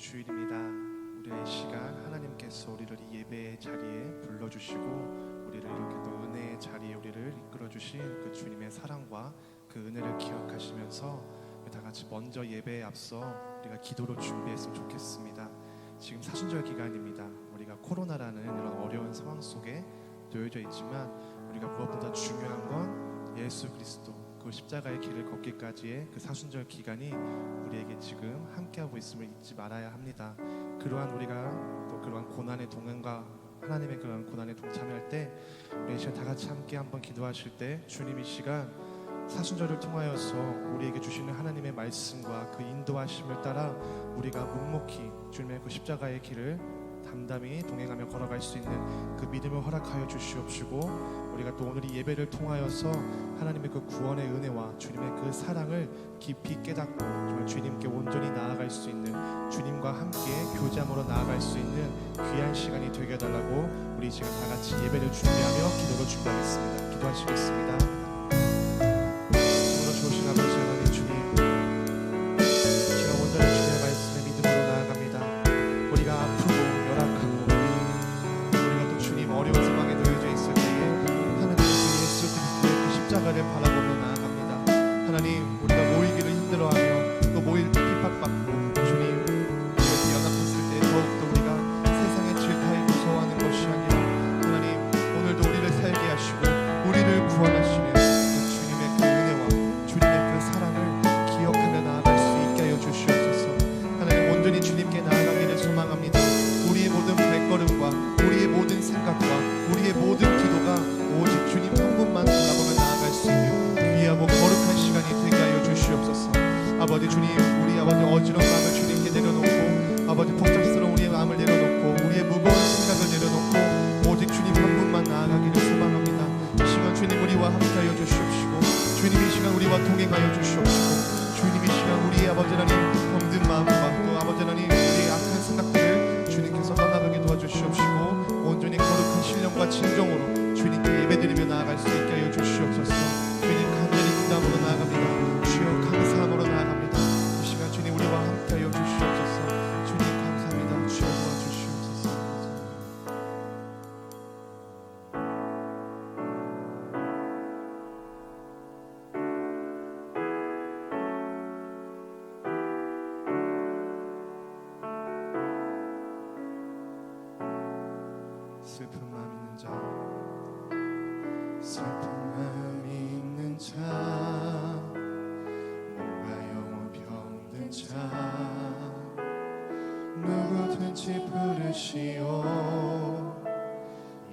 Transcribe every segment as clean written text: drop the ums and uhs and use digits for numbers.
주일입니다. 우리의 이 시간 하나님께서 우리를 이 예배의 자리에 불러주시고 우리를 이렇게 또 은혜의 자리에 우리를 이끌어주신 그 주님의 사랑과 그 은혜를 기억하시면서 다 같이 먼저 예배에 앞서 우리가 기도로 준비했으면 좋겠습니다. 지금 사순절 기간입니다. 우리가 코로나라는 이런 어려운 상황 속에 놓여져 있지만 우리가 무엇보다 중요한 건 예수 그리스도 그 십자가의 길을 걷기까지의 그 사순절 기간이 우리에게 지금 함께하고 있음을 잊지 말아야 합니다. 그러한 우리가 또 그러한 고난의 동행과 하나님의 그런 고난에 동참할 때 우리 이 시간 다 같이 함께 한번 기도하실 때 주님 이 시간 사순절을 통하여서 우리에게 주시는 하나님의 말씀과 그 인도하심을 따라 우리가 묵묵히 주님의 그 십자가의 길을 담담히 동행하며 걸어갈 수 있는 그 믿음을 허락하여 주시옵시고 우리가 또 오늘 이 예배를 통하여서 하나님의 그 구원의 은혜와 주님의 그 사랑을 깊이 깨닫고 정말 주님께 온전히 나아갈 수 있는 주님과 함께 교제함으로 나아갈 수 있는 귀한 시간이 되게 해달라고 우리 지금 다 같이 예배를 준비하며 기도를 준비하겠습니다. 기도하시겠습니다. 오늘 좋으신 아버지 하나님 주님, 제가 온전히 주님의 말씀에 믿음으로 나아갑니다. 우리가 아프고 열악하고 우리가 또 주님 어려운 상황에 놓여져 있을 때에 하나님 예수 그리스도의 그 십자가를 바라보며 나아갑니다. 하나님, 우리가 모이기를 힘들어하며 또 모일 때 핍박받고 주님 이렇게 연합했을 때 더욱더 우리가 세상의 질타에 무서워하는 것이 아니라 하나님 오늘도 우리를 살게 하시고 우리를 구원하시는 그 주님의 그 은혜와 주님의 그 사랑을 기억하며 나아갈 수 있게 하여 주시옵소서. 하나님 온전히 주님께 나아가기를 소망합니다. 우리의 모든 발걸음과 우리의 모든 생각과 우리의 모든 기도가 오직 주님 한 분만 바라보며 나아갈 수 있는 귀하고 거룩한 시간이 되게 하여 주시옵소서. 아버지 주님, 우리 아버지 어지러운 마음을 주님께 내려놓고 아버지 복잡스러운 우리의 마음을 내려놓고 우리의 무거운 생각을 내려놓고 오직 주님 한 분만 나아가기를 소망합니다. 이 시간 주님 우리와 함께하여 주시옵시고 주님 이 시간 우리와 동행하여 주시옵시고 주님 이 시간 우리의 아버지 하나님 병든 마음과 또 아버지 하나님 우리의 악한 생각들을 주님께서 떠나가게 도와주시옵시고 온전히 거룩한 신령과 진정으로 주님께 예배드리며 나아갈 수 있게 하여 주시옵소서. 주님 간절히 기도함으로 나아갑니다. 주여 감사함으로 나아갑니다. 이 시간 주님 우리와 함께하여 주시옵소서. 주님 감사합니다. 주여 도와주시옵소서. 슬픈 마음 있는 자, 슬픈 마음 있는 자, 몸과 영혼 병든 자, 누구든지 부르시오.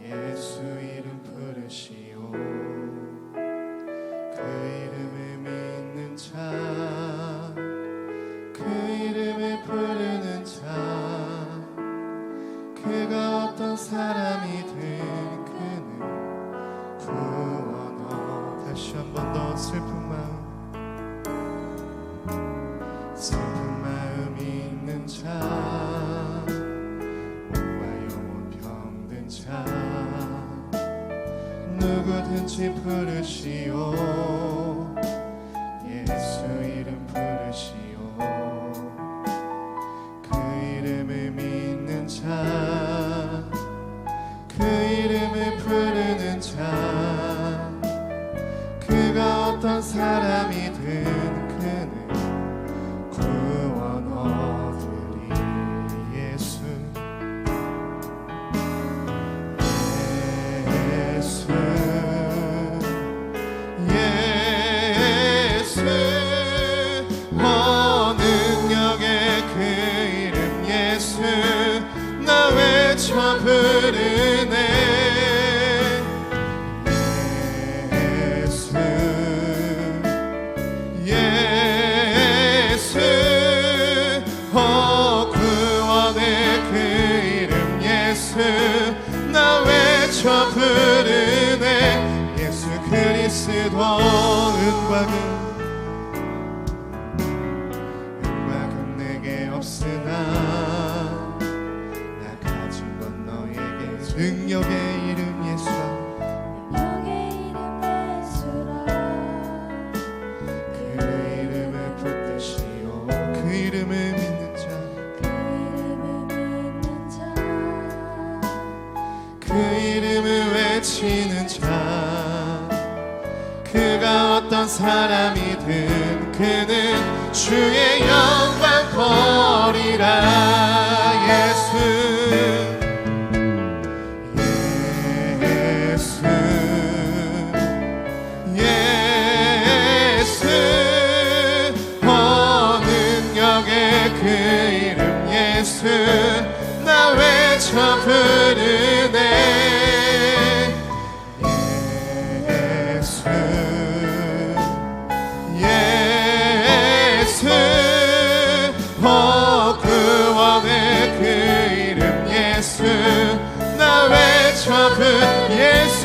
예수 이름 부르시오. 그 이름을 믿는 자, 그 이름을 부르는 자, 그가 어떤 사람이든 그는 구원어. 다시 한 번 더 슬픈 마음, 슬픈 마음 있는 자, 몸과 영혼 병든 자, 누구든지 부르시오. 예수 이름 부르시오. 그 이름을 믿는 자, 그 이름을 부르는 자, 그가 어떤 사람이든 그는 구원 얻으리. 예수, 예수, 예수, 능력의 그 이름 예수, 나 외쳐 부르네. 예수, 예수, 구원의 그 이름 예수, 나 외쳐 부르네. 예수 그리스도 은박은 내게 없으나 나 가진 건 너에게 능력의 이름 예수라. 그 이름을 붙드시오. 그 이름을 믿는 자, 그 그가 어떤 사람이든 그는 주의 영광 버리라. 예수 예수 예수 능력의 그 이름 예수 나 외쳐 부르네. 예수 예수 구원의 그 이름 예수 나 외쳐 부르네. 예수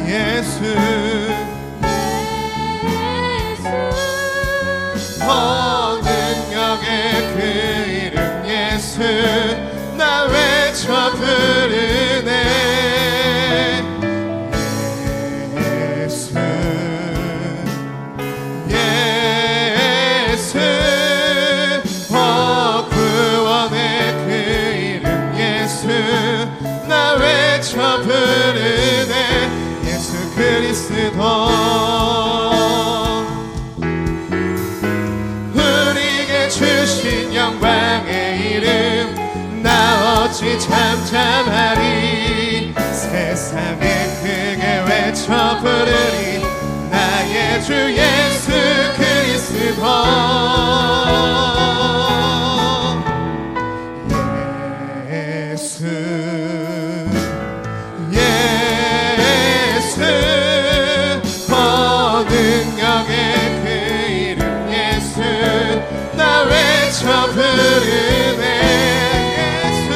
예수 예수 능력의 그 이름 예수 나 외쳐 부르네. 예수 예수 구원의 그 이름 예수 나 외쳐 부르네. 예수 그리스도 주신 영광의 이름 나 어찌 잠잠하리. 세상에 크게 외쳐 부르리 나의 주 예수 그리스도. 예수 예수 능력의 그 이름 예수 나 외쳐 부르네. 예수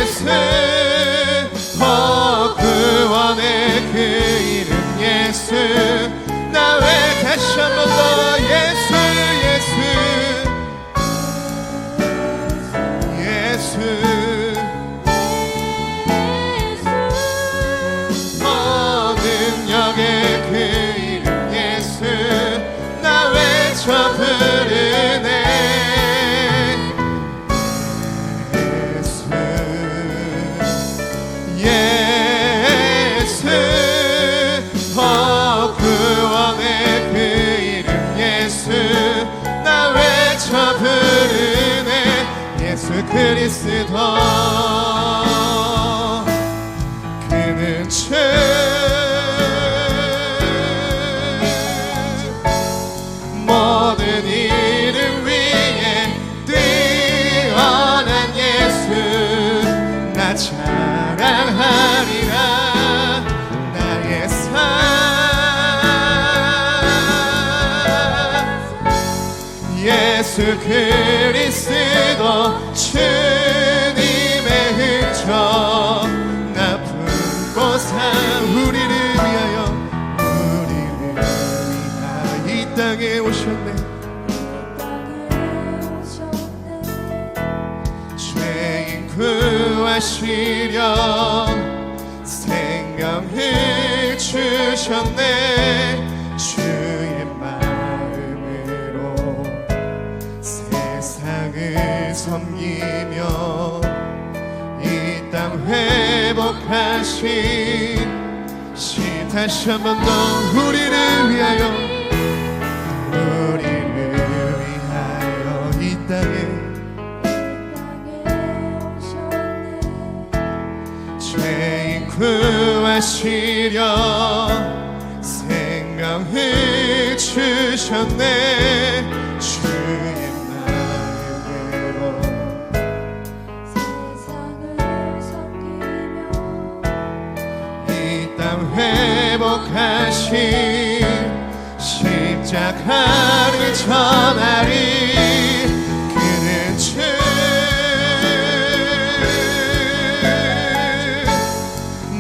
예수 구원의 그 이름 예수 나 왜 다시 한 번 더 예수 예수 능력의 그 이름 예수 나 외쳐 부르네. 예수 예수 구원의 그 이름 예수 나 외쳐 부르네. 예수 그리스도 그는 주 모든 이름 위에 뛰어난 예수 나 자랑하리라. 나의 삶 예수 그리스도 주님의 흔적 나쁜 곳 우리를 위하여 이 땅에 오셨네. 죄인 구하시려 생명을 주셨네. 주의 마음으로 세상을 섬기며 이 땅 회복하신 다시 한 번 더 우리를 위하여 이 땅에 죄인 구하시려 생명을 주셨네. 주의 마음으로 세상을 섬기며 이 땅 회복하신 십자가를 전하리. 그는 주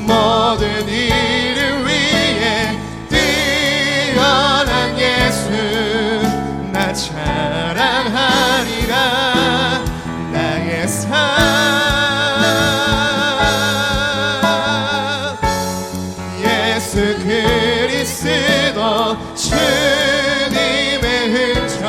모든 일을 위해 뛰어난 예수 나 자랑하리라. 나의 삶 예수 그리스도 주님의 흔적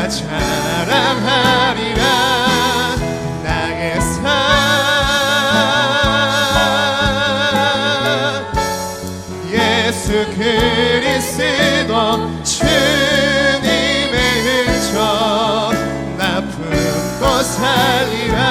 내가 자랑하리라 나의 삶 예수 그리스도 주님의 은총 나쁜 것 살리라.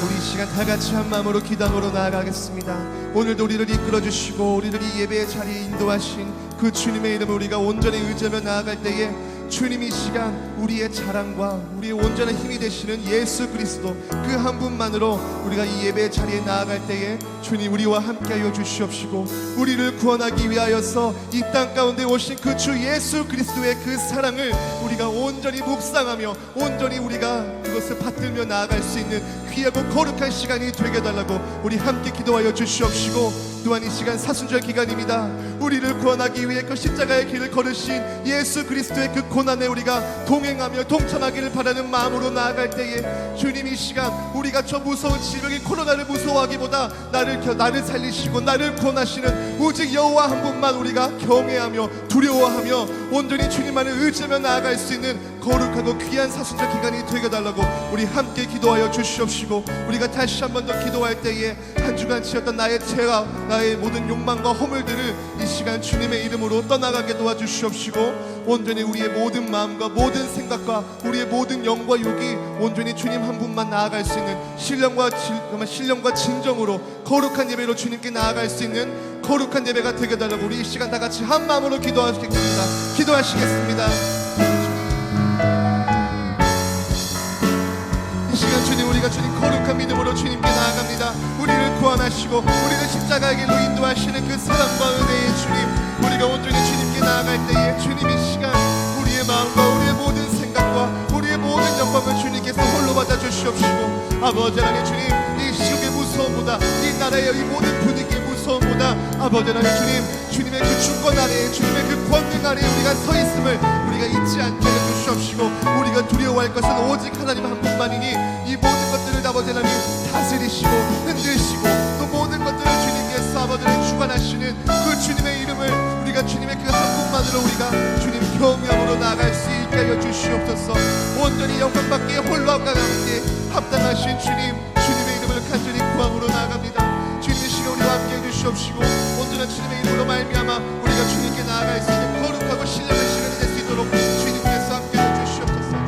우리 시간 다 같이 한 마음으로 기도함으로 나아가겠습니다. 오늘도 우리를 이끌어 주시고 우리를 이 예배의 자리에 인도하신 그 주님의 이름을 우리가 온전히 의지하며 나아갈 때에 주님 이 시간 우리의 자랑과 우리의 온전한 힘이 되시는 예수 그리스도 그 한 분만으로 우리가 이 예배의 자리에 나아갈 때에 주님 우리와 함께하여 주시옵시고 우리를 구원하기 위하여서 이 땅 가운데 오신 그 주 예수 그리스도의 그 사랑을 우리가 온전히 묵상하며 온전히 우리가 그것을 받들며 나아갈 수 있는 귀하고 거룩한 시간이 되게 해달라고 우리 함께 기도하여 주시옵시고 또한 이 시간 사순절 기간입니다. 우리를 구원하기 위해 그 십자가의 길을 걸으신 예수 그리스도의 그 고난에 우리가 동행하며 동참하기를 바라는 마음으로 나아갈 때에 주님 이 시간 우리가 저 무서운 질병인 코로나를 무서워하기보다 나를 살리시고 나를 구원하시는 오직 여호와 한 분만 우리가 경외하며 두려워하며 온전히 주님만을 의지하며 나아갈 수 있는 거룩하고 귀한 사순절 기간이 되게 해달라고 우리 함께 기도하여 주시옵시고 우리가 다시 한 번 더 기도할 때에 한 주간 치었던 나의 죄와 나의 모든 욕망과 허물들을 이 시간 주님의 이름으로 떠나가게 도와주시옵시고 온전히 우리의 모든 마음과 모든 생각과 우리의 모든 영과 욕이 온전히 주님 한 분만 나아갈 수 있는 신령과 진정으로 거룩한 예배로 주님께 나아갈 수 있는 거룩한 예배가 되게 해달라고 우리 이 시간 다 같이 한 마음으로 기도하시겠습니다. 기도하시겠습니다. 주님 우리가 주님 거룩한 믿음으로 주님께 나아갑니다. 우리를 구원하시고 우리를 십자가의 길로 인도하시는 그 사랑과 은혜의 주님 우리가 온전히 주님께 나아갈 때에 주님 이 시간 우리의 마음과 우리의 모든 생각과 우리의 모든 영광을 주님께서 홀로 받아 주시옵시고 아버지 하나님 주님 이 시국의 무서움보다 이 나라의 이 모든 분위기의 무서움보다 아버지 하나님 주님의 그 주권 아래에 주님의 그 권능 아래에 우리가 서 있음을 우리가 잊지 않게 해주시옵시고 우리가 두려워할 것은 오직 하나님 한 분만이니 이 모든 것들을 아버지 하나님 다스리시고 흔드시고 또 모든 것들을 주님께서 아버지 하나님 주관하시는 그 주님의 이름을 우리가 주님의 그 한 분만으로 우리가 주님 경외함으로 나아갈 수 있게 하여 주시옵소서. 온전히 영광받기에 홀로 함께 합당하신 주님의 이름을 간절히 구함으로 나아갑니다. 주님의 시간 우리와 함께 해주시옵시고 온전한 주님의 이름으로 말미암아 우리가 주님께 나아갈 수 있는 거룩하고 신령한 시간이 될 수 있도록 주님께서 함께 해주시옵소서.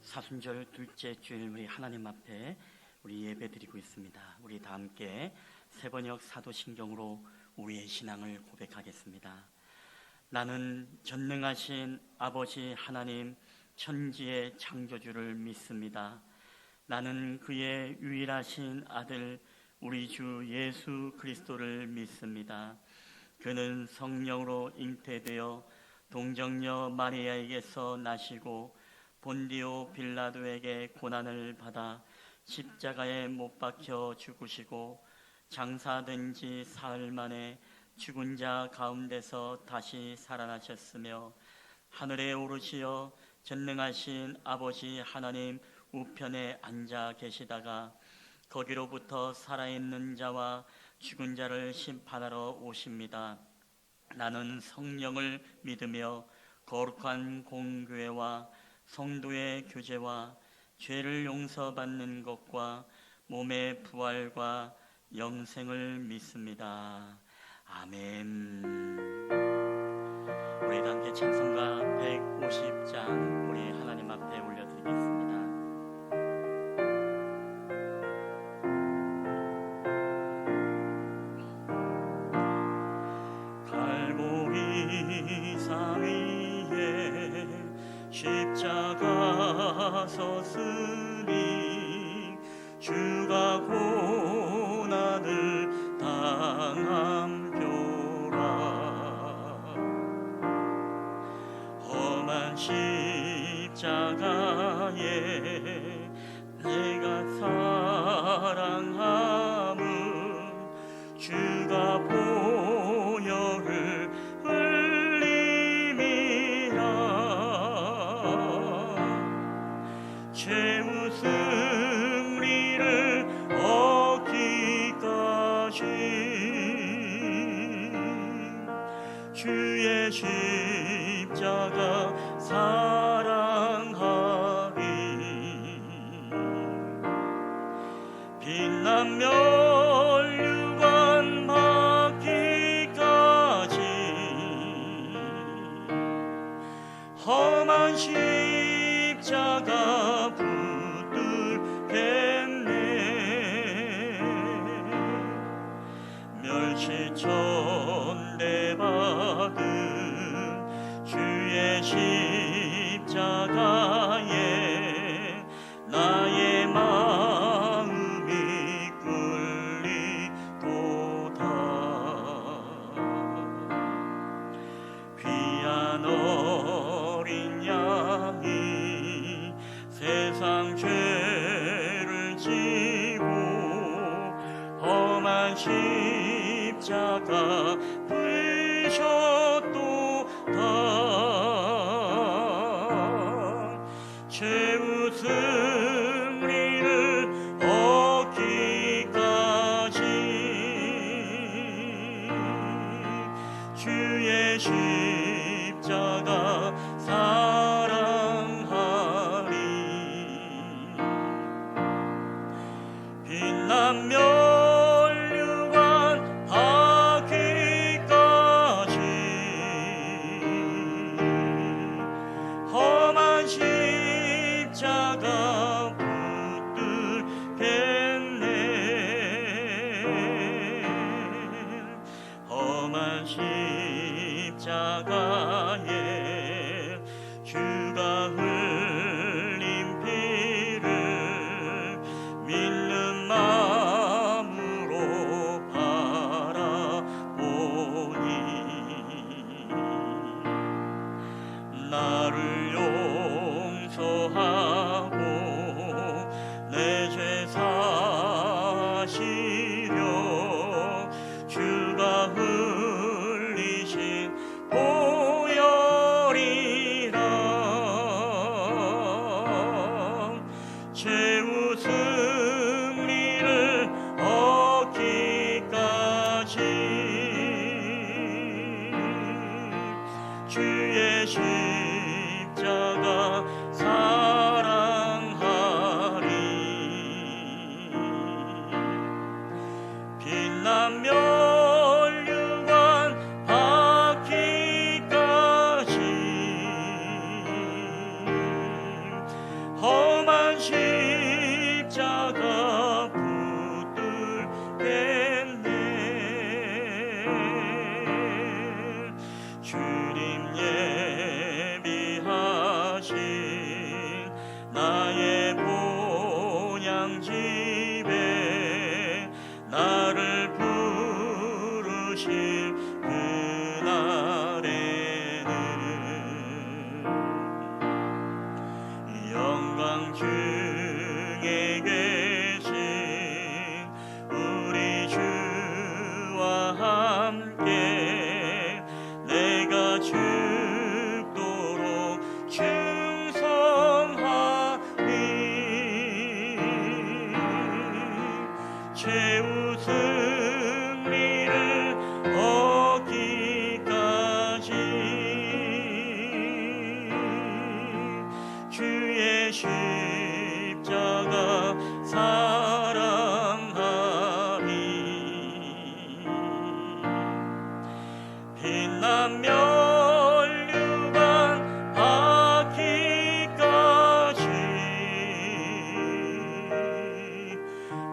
사순절 둘째 주일 우리 하나님 앞에 우리 예배드리고 있습니다. 우리 다 함께 세번역 사도신경으로 우리의 신앙을 고백하겠습니다. 나는 전능하신 아버지 하나님 천지의 창조주를 믿습니다. 나는 그의 유일하신 아들 우리 주 예수 그리스도를 믿습니다. 그는 성령으로 잉태되어 동정녀 마리아에게서 나시고 본디오 빌라도에게 고난을 받아 십자가에 못 박혀 죽으시고 장사된 지 사흘 만에 죽은 자 가운데서 다시 살아나셨으며 하늘에 오르시어 전능하신 아버지 하나님 우편에 앉아 계시다가 거기로부터 살아있는 자와 죽은 자를 심판하러 오십니다. 나는 성령을 믿으며 거룩한 공교회와 성도의 교제와 죄를 용서받는 것과 몸의 부활과 영생을 믿습니다. 아멘. 우리 함께 찬송가 150장 우리 하나님 앞에 올려드리겠습니다. 나섰으니 주가 고난을 당함표라. 험한 십자가에 내가 사랑함은 주가 보혈을 흘림이라. 최후 승리를 얻기까지 주의 십자가 사랑하리. 빛난 면류관 받기까지 험한 십자가 붙들겠네. 멸시천대 받은 주의 십자가에 나의 마음이 끌리도다. 귀한 어린 양이 세상 죄를 지고 험한 십자가 부르셨도다. 최후 승리를 얻기까지 주의 십자가 사랑하리. 빛난 면류관 받기까지 험한 십자가 붙들겠네. 험한 십자가에 주가 흘린 피를 믿는 마음으로 바라보니 나를 용서하고 내 죄 사시려 주가 흘리신 보혈이라. 최후 승리를 얻기까지 주의 십자가 사랑하리. 빛난 면류관 받기까지 험한 십자가 붙들겠네. 주님 예비하신 나의 본향집에 나를 부르실 그날에는 영광 중에 계신 우리 주와 함께 내가 죽도록 충성하리. 최후 승리를 얻기까지 주의 십자가 사랑하리. 빛난 면류관 받기까지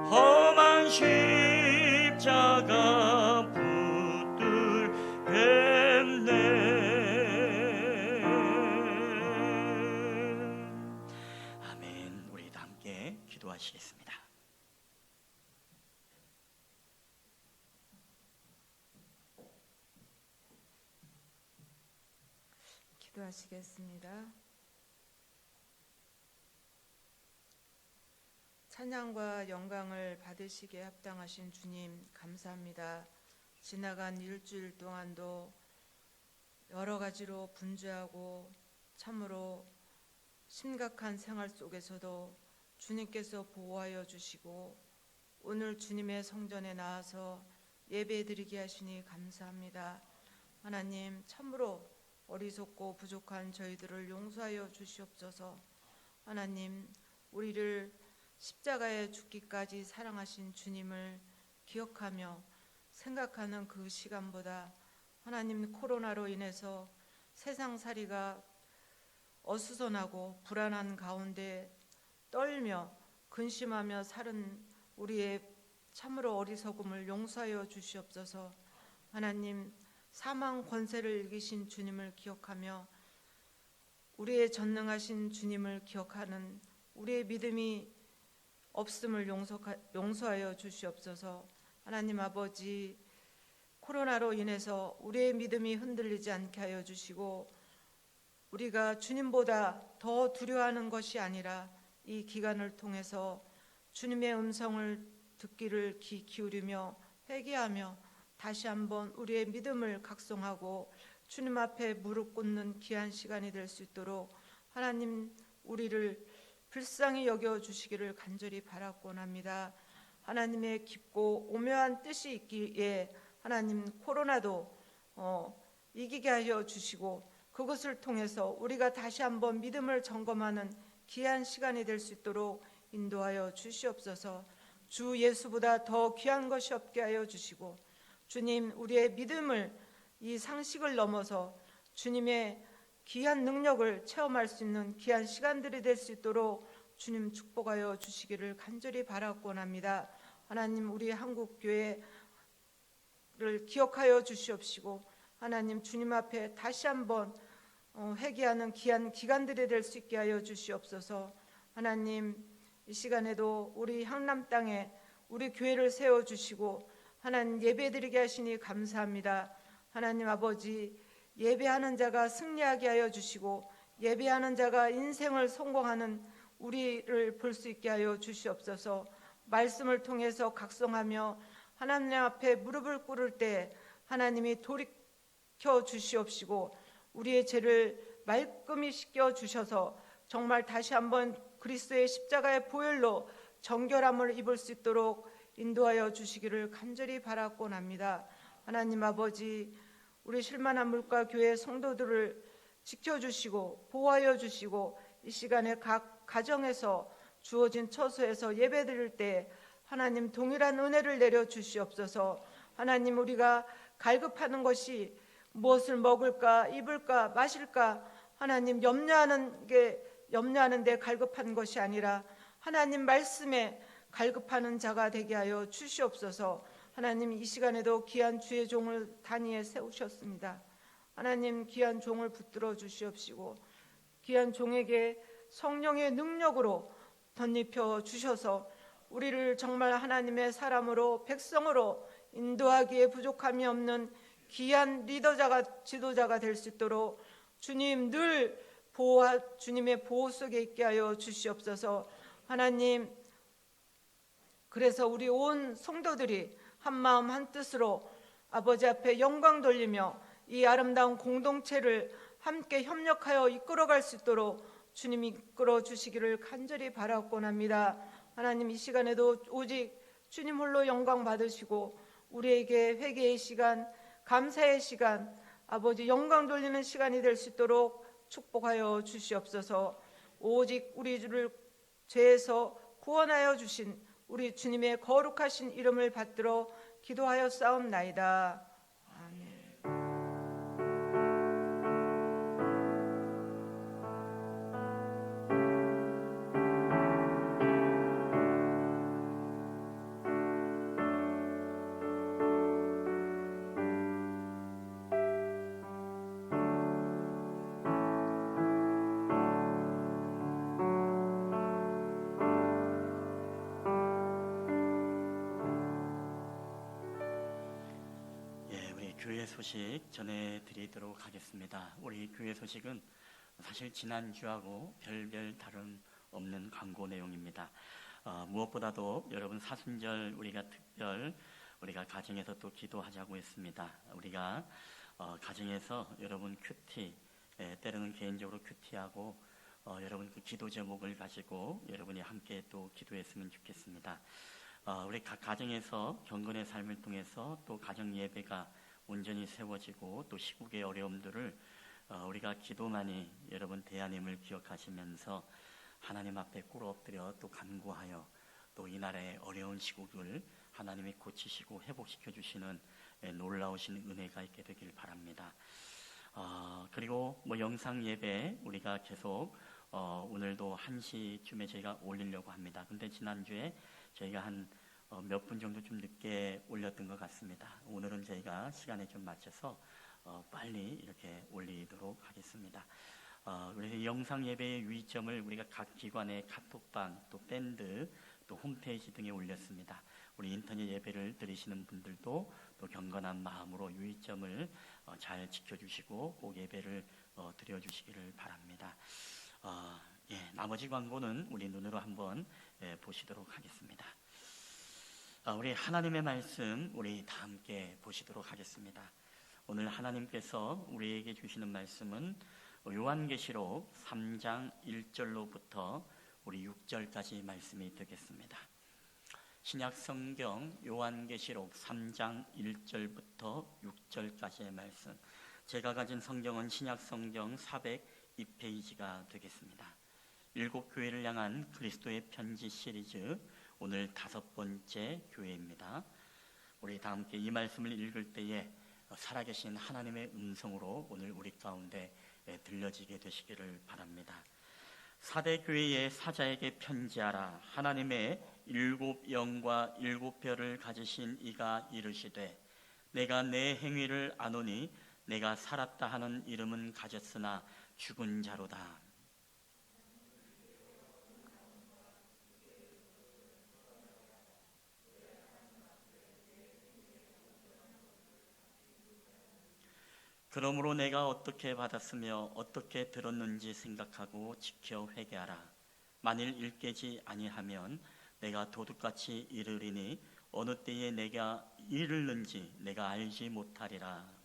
험한 십자가 붙들겠네. 아멘. 기도하시겠습니다. 기도하시겠습니다. 찬양과 영광을 받으시기에 합당하신 주님 감사합니다. 지나간 일주일 동안도 여러 가지로 분주하고 참으로 심각한 생활 속에서도 주님께서 보호하여 주시고 오늘 주님의 성전에 나와서 예배드리게 하시니 감사합니다. 하나님, 참으로 어리석고 부족한 저희들을 용서하여 주시옵소서. 하나님, 우리를 십자가에 죽기까지 사랑하신 주님을 기억하며 생각하는 그 시간보다 하나님, 코로나로 인해서 세상살이가 어수선하고 불안한 가운데 떨며 근심하며 사는 우리의 참으로 어리석음을 용서하여 주시옵소서. 하나님, 사망 권세를 이기신 주님을 기억하며 우리의 전능하신 주님을 기억하는 우리의 믿음이 없음을 용서하여 주시옵소서. 하나님 아버지, 코로나로 인해서 우리의 믿음이 흔들리지 않게 하여 주시고 우리가 주님보다 더 두려워하는 것이 아니라 이 기간을 통해서 주님의 음성을 듣기를 귀 기울이며 회개하며 다시 한번 우리의 믿음을 각성하고 주님 앞에 무릎 꿇는 귀한 시간이 될 수 있도록 하나님, 우리를 불쌍히 여겨 주시기를 간절히 바라곤합니다. 하나님의 깊고 오묘한 뜻이 있기에 하나님, 코로나도 이기게 하여 주시고 그것을 통해서 우리가 다시 한번 믿음을 점검하는 귀한 시간이 될 수 있도록 인도하여 주시옵소서. 주 예수보다 더 귀한 것이 없게 하여 주시고 주님, 우리의 믿음을 이 상식을 넘어서 주님의 귀한 능력을 체험할 수 있는 귀한 시간들이 될 수 있도록 주님 축복하여 주시기를 간절히 바라곤합니다. 하나님, 우리 한국교회를 기억하여 주시옵시고 하나님, 주님 앞에 다시 한번 회개하는 귀한 기간들이 될 수 있게 하여 주시옵소서. 하나님, 이 시간에도 우리 향남 땅에 우리 교회를 세워주시고 하나님, 예배드리게 하시니 감사합니다. 하나님 아버지, 예배하는 자가 승리하게 하여 주시고 예배하는 자가 인생을 성공하는 우리를 볼 수 있게 하여 주시옵소서. 말씀을 통해서 각성하며 하나님 앞에 무릎을 꿇을 때 하나님이 돌이켜 주시옵시고 우리의 죄를 말끔히 씻겨 주셔서 정말 다시 한번 그리스도의 십자가의 보혈로 정결함을 입을 수 있도록 인도하여 주시기를 간절히 바라곤합니다. 하나님 아버지, 우리 실만한 물가 교회 성도들을 지켜주시고 보호하여 주시고 이 시간에 각 가정에서 주어진 처소에서 예배드릴 때 하나님, 동일한 은혜를 내려 주시옵소서. 하나님, 우리가 갈급하는 것이 무엇을 먹을까 입을까 마실까 하나님 염려하는데 갈급한 것이 아니라 하나님 말씀에 갈급하는 자가 되게 하여 주시옵소서. 하나님, 이 시간에도 귀한 주의 종을 단위에 세우셨습니다. 하나님, 귀한 종을 붙들어 주시옵시고 귀한 종에게 성령의 능력으로 덧입혀 주셔서 우리를 정말 하나님의 사람으로 백성으로 인도하기에 부족함이 없는 귀한 리더자가 지도자가 될 수 있도록 주님 늘 주님의 보호 속에 있게 하여 주시옵소서. 하나님, 그래서 우리 온 성도들이 한 마음 한 뜻으로 아버지 앞에 영광 돌리며 이 아름다운 공동체를 함께 협력하여 이끌어갈 수 있도록 주님이 이끌어 주시기를 간절히 바라곤합니다. 하나님, 이 시간에도 오직 주님 홀로 영광 받으시고 우리에게 회개의 시간, 감사의 시간, 아버지 영광 돌리는 시간이 될 수 있도록 축복하여 주시옵소서. 오직 우리를 죄에서 구원하여 주신 우리 주님의 거룩하신 이름을 받들어 기도하여 싸움나이다. 아멘. 교회 소식 전해드리도록 하겠습니다. 우리 교회 소식은 사실 지난주하고 별별 다름 없는 광고 내용입니다. 무엇보다도 여러분 사순절 우리가 우리가 가정에서 또 기도하자고 했습니다. 우리가 가정에서 여러분 큐티, 때로는 개인적으로 큐티하고 여러분 그 기도 제목을 가지고 여러분이 함께 또 기도했으면 좋겠습니다. 우리 각 가정에서 경건의 삶을 통해서 또 가정 예배가 온전히 세워지고 또 시국의 어려움들을 우리가 기도만이 여러분 대하님을 기억하시면서 하나님 앞에 꿇어 엎드려 또 간구하여 또 이 나라의 어려운 시국을 하나님이 고치시고 회복시켜 주시는 놀라우신 은혜가 있게 되길 바랍니다. 그리고 영상 예배 우리가 계속 오늘도 1시쯤에 저희가 올리려고 합니다. 근데 지난주에 저희가 한 몇 분 정도 좀 늦게 올렸던 것 같습니다. 오늘은 저희가 시간에 좀 맞춰서 빨리 이렇게 올리도록 하겠습니다. 그래서 영상 예배의 유의점을 우리가 각 기관의 카톡방, 또 밴드, 또 홈페이지 등에 올렸습니다. 우리 인터넷 예배를 드리시는 분들도 또 경건한 마음으로 유의점을 잘 지켜주시고 꼭 예배를 드려주시기를 바랍니다. 나머지 광고는 우리 눈으로 한번 보시도록 하겠습니다. 우리 하나님의 말씀 우리 다 함께 보시도록 하겠습니다. 오늘 하나님께서 우리에게 주시는 말씀은 요한계시록 3장 1절로부터 우리 6절까지 말씀이 되겠습니다. 신약 성경 요한계시록 3장 1절부터 6절까지의 말씀. 제가 가진 성경은 신약 성경 402페이지가 되겠습니다. 7교회를 향한 그리스도의 편지 시리즈 오늘 5번째 교회입니다. 우리 다 함께 이 말씀을 읽을 때에 살아계신 하나님의 음성으로 오늘 우리 가운데 들려지게 되시기를 바랍니다. 사대 교회의 사자에게 편지하라. 하나님의 7 영과 7 별을 가지신 이가 이르시되 내가 내 행위를 아노니 내가 살았다 하는 이름은 가졌으나 죽은 자로다. 그러므로 내가 어떻게 받았으며 어떻게 들었는지 생각하고 지켜 회개하라. 만일 일깨지 아니하면 내가 도둑같이 이르리니 어느 때에 내가 이르는지 내가 알지 못하리라.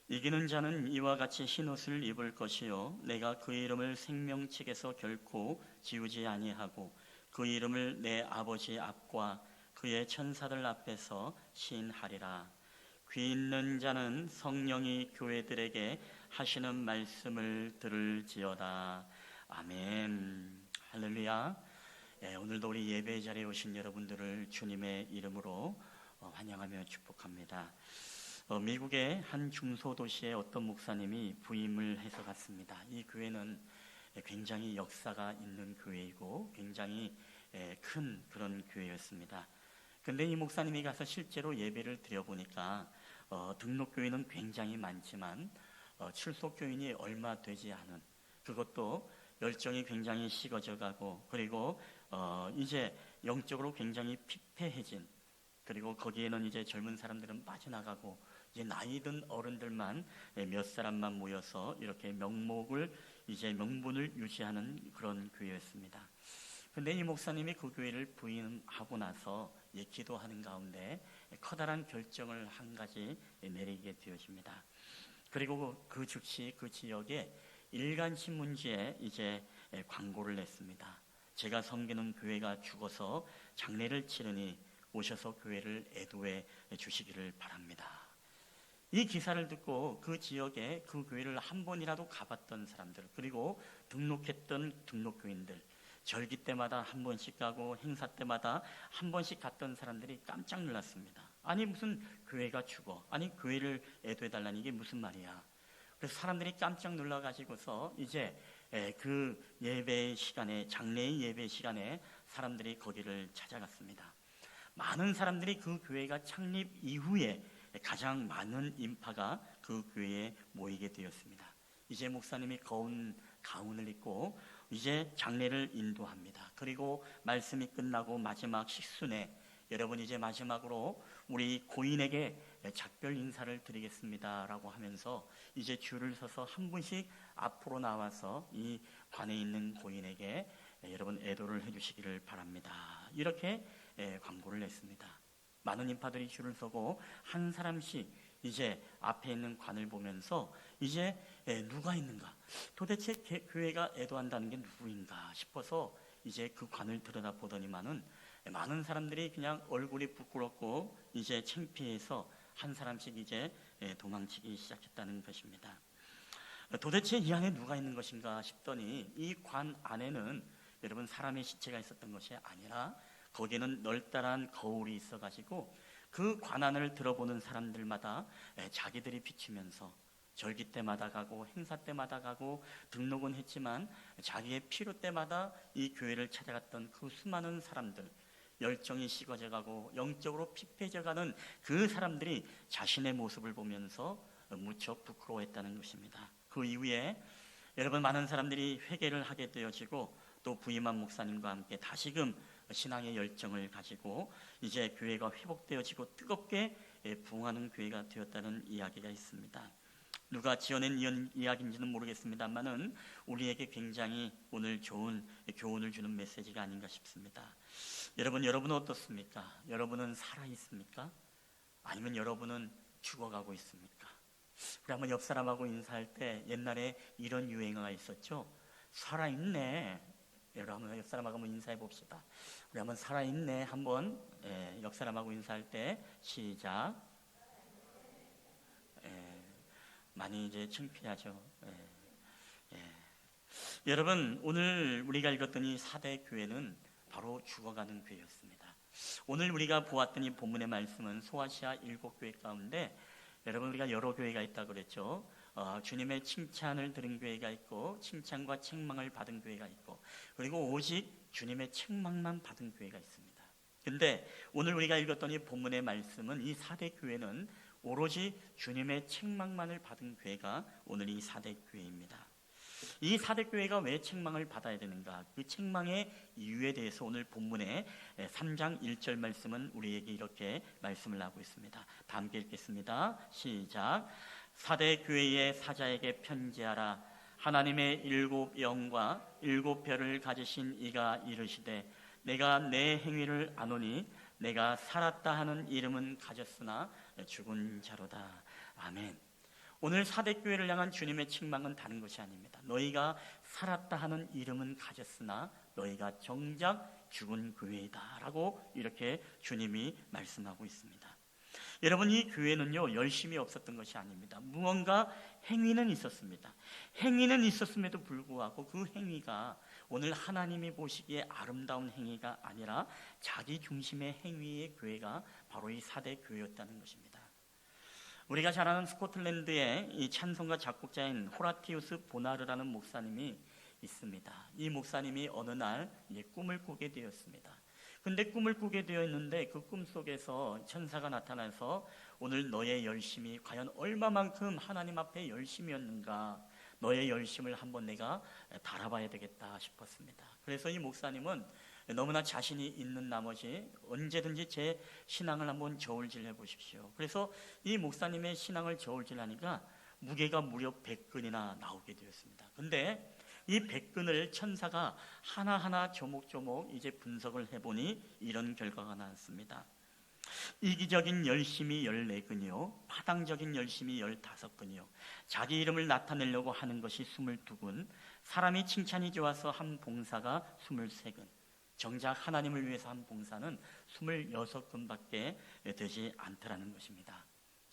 이기는 자는 이와 같이 흰옷을 입을 것이요 내가 그 이름을 생명책에서 결코 지우지 아니하고 그 이름을 내 아버지 앞과 그의 천사들 앞에서 시인하리라. 귀 있는 자는 성령이 교회들에게 하시는 말씀을 들을지어다. 아멘. 할렐루야. 오늘도 우리 예배 자리에 오신 여러분들을 주님의 이름으로 환영하며 축복합니다. 미국의 한 중소도시의 어떤 목사님이 부임을 해서 갔습니다. 이 교회는 굉장히 역사가 있는 교회이고 굉장히 큰 그런 교회였습니다. 근데 이 목사님이 가서 실제로 예배를 드려보니까 등록교인은 굉장히 많지만 출석교인이 얼마 되지 않은, 그것도 열정이 굉장히 식어져 가고, 그리고 이제 영적으로 굉장히 피폐해진, 그리고 거기에는 이제 젊은 사람들은 빠져나가고 이제 나이 든 어른들만 몇 사람만 모여서 이렇게 명분을 유지하는 그런 교회였습니다. 근데 이 목사님이 그 교회를 부임하고 나서 기도하는 가운데 커다란 결정을 한 가지 내리게 되어집니다. 그리고 그 즉시 그 지역에 일간신문지에 이제 광고를 냈습니다. 제가 섬기는 교회가 죽어서 장례를 치르니 오셔서 교회를 애도해 주시기를 바랍니다. 이 기사를 듣고 그 지역에 그 교회를 한 번이라도 가봤던 사람들, 그리고 등록했던 등록교인들, 절기 때마다 한 번씩 가고 행사 때마다 한 번씩 갔던 사람들이 깜짝 놀랐습니다. 아니 무슨 교회가 죽어, 아니 교회를 애도해달라는 이게 무슨 말이야. 그래서 사람들이 깜짝 놀라가지고서 이제 그 예배 시간에, 장례의 예배 시간에 사람들이 거기를 찾아갔습니다. 많은 사람들이 그 교회가 창립 이후에 가장 많은 인파가 그 교회에 모이게 되었습니다. 이제 목사님이 거운 가운을 입고 이제 장례를 인도합니다. 그리고 말씀이 끝나고 마지막 식순에 여러분 이제 마지막으로 우리 고인에게 작별 인사를 드리겠습니다 라고 하면서 이제 줄을 서서 한 분씩 앞으로 나와서 이 관에 있는 고인에게 여러분 애도를 해주시기를 바랍니다. 이렇게 광고를 냈습니다. 많은 인파들이 줄을 서고 한 사람씩 이제 앞에 있는 관을 보면서 이제 누가 있는가, 도대체 교회가 애도한다는 게 누구인가 싶어서 이제 그 관을 들여다보더니만은 많은 사람들이 그냥 얼굴이 부끄럽고 이제 창피해서 한 사람씩 이제 도망치기 시작했다는 것입니다. 도대체 이 안에 누가 있는 것인가 싶더니 이 관 안에는 여러분 사람의 시체가 있었던 것이 아니라 거기에는 널따란 거울이 있어가지고 그 관안을 들어보는 사람들마다 자기들이 비추면서 절기 때마다 가고 행사 때마다 가고 등록은 했지만 자기의 필요 때마다 이 교회를 찾아갔던 그 수많은 사람들, 열정이 식어져가고 영적으로 피폐해져가는 그 사람들이 자신의 모습을 보면서 무척 부끄러워했다는 것입니다. 그 이후에 여러분 많은 사람들이 회개를 하게 되어지고 또 부임한 목사님과 함께 다시금 신앙의 열정을 가지고 이제 교회가 회복되어지고 뜨겁게 부흥하는 교회가 되었다는 이야기가 있습니다. 누가 지어낸 이야기인지는 모르겠습니다만은 우리에게 굉장히 오늘 좋은 교훈을 주는 메시지가 아닌가 싶습니다. 여러분은 어떻습니까? 여러분은 살아 있습니까? 아니면 여러분은 죽어가고 있습니까? 우리 한번 옆 사람하고 인사할 때 옛날에 이런 유행어가 있었죠. 살아있네. 여러분 옆 사람하고 한번 인사해 봅시다. 우리 한번 살아있네. 한번 옆 사람하고 인사할 때 시작. 많이 이제 창피하죠. 여러분 오늘 우리가 읽었던 이 4대 교회는 바로 죽어가는 교회였습니다. 오늘 우리가 보았던 이 본문의 말씀은 소아시아 7교회 가운데 여러분 우리가 여러 교회가 있다고 그랬죠. 주님의 칭찬을 들은 교회가 있고 칭찬과 책망을 받은 교회가 있고 그리고 오직 주님의 책망만 받은 교회가 있습니다. 근데 오늘 우리가 읽었던 이 본문의 말씀은 이 4대 교회는 오로지 주님의 책망만을 받은 교회가 오늘 이 4대 교회입니다. 이 4대 교회가 왜 책망을 받아야 되는가? 그 책망의 이유에 대해서 오늘 본문의 3장 1절 말씀은 우리에게 이렇게 말씀을 하고 있습니다. 다 함께 읽겠습니다. 시작. 4대 교회의 사자에게 편지하라. 하나님의 7 영과 7 별을 가지신 이가 이르시되 내가 내 행위를 아노니 내가 살았다 하는 이름은 가졌으나 죽은 자로다. 아멘. 오늘 4대 교회를 향한 주님의 책망은 다른 것이 아닙니다. 너희가 살았다 하는 이름은 가졌으나 너희가 정작 죽은 교회이다 라고 이렇게 주님이 말씀하고 있습니다. 여러분 이 교회는요 열심이 없었던 것이 아닙니다. 무언가 행위는 있었습니다. 행위는 있었음에도 불구하고 그 행위가 오늘 하나님이 보시기에 아름다운 행위가 아니라 자기 중심의 행위의 교회가 바로 이 4대 교회였다는 것입니다. 우리가 잘 아는 스코틀랜드의 이 찬송가 작곡자인 호라티우스 보나르라는 목사님이 있습니다. 이 목사님이 어느 날 꿈을 꾸게 되었습니다. 근데 꿈을 꾸게 되어 있는데 그 꿈 속에서 천사가 나타나서 오늘 너의 열심이 과연 얼마만큼 하나님 앞에 열심이었는가, 너의 열심을 한번 내가 달아봐야 되겠다 싶었습니다. 그래서 이 목사님은 너무나 자신이 있는 나머지 언제든지 제 신앙을 한번 저울질해 보십시오. 그래서 이 목사님의 신앙을 저울질하니까 무게가 무려 100근이나 나오게 되었습니다. 근데 이 100근을 천사가 하나하나 조목조목 이제 분석을 해보니 이런 결과가 나왔습니다. 이기적인 열심이 14근이요 파당적인 열심이 15근이요 자기 이름을 나타내려고 하는 것이 22근, 사람이 칭찬이 좋아서 한 봉사가 23근, 정작 하나님을 위해서 한 봉사는 26근밖에 되지 않더라는 것입니다.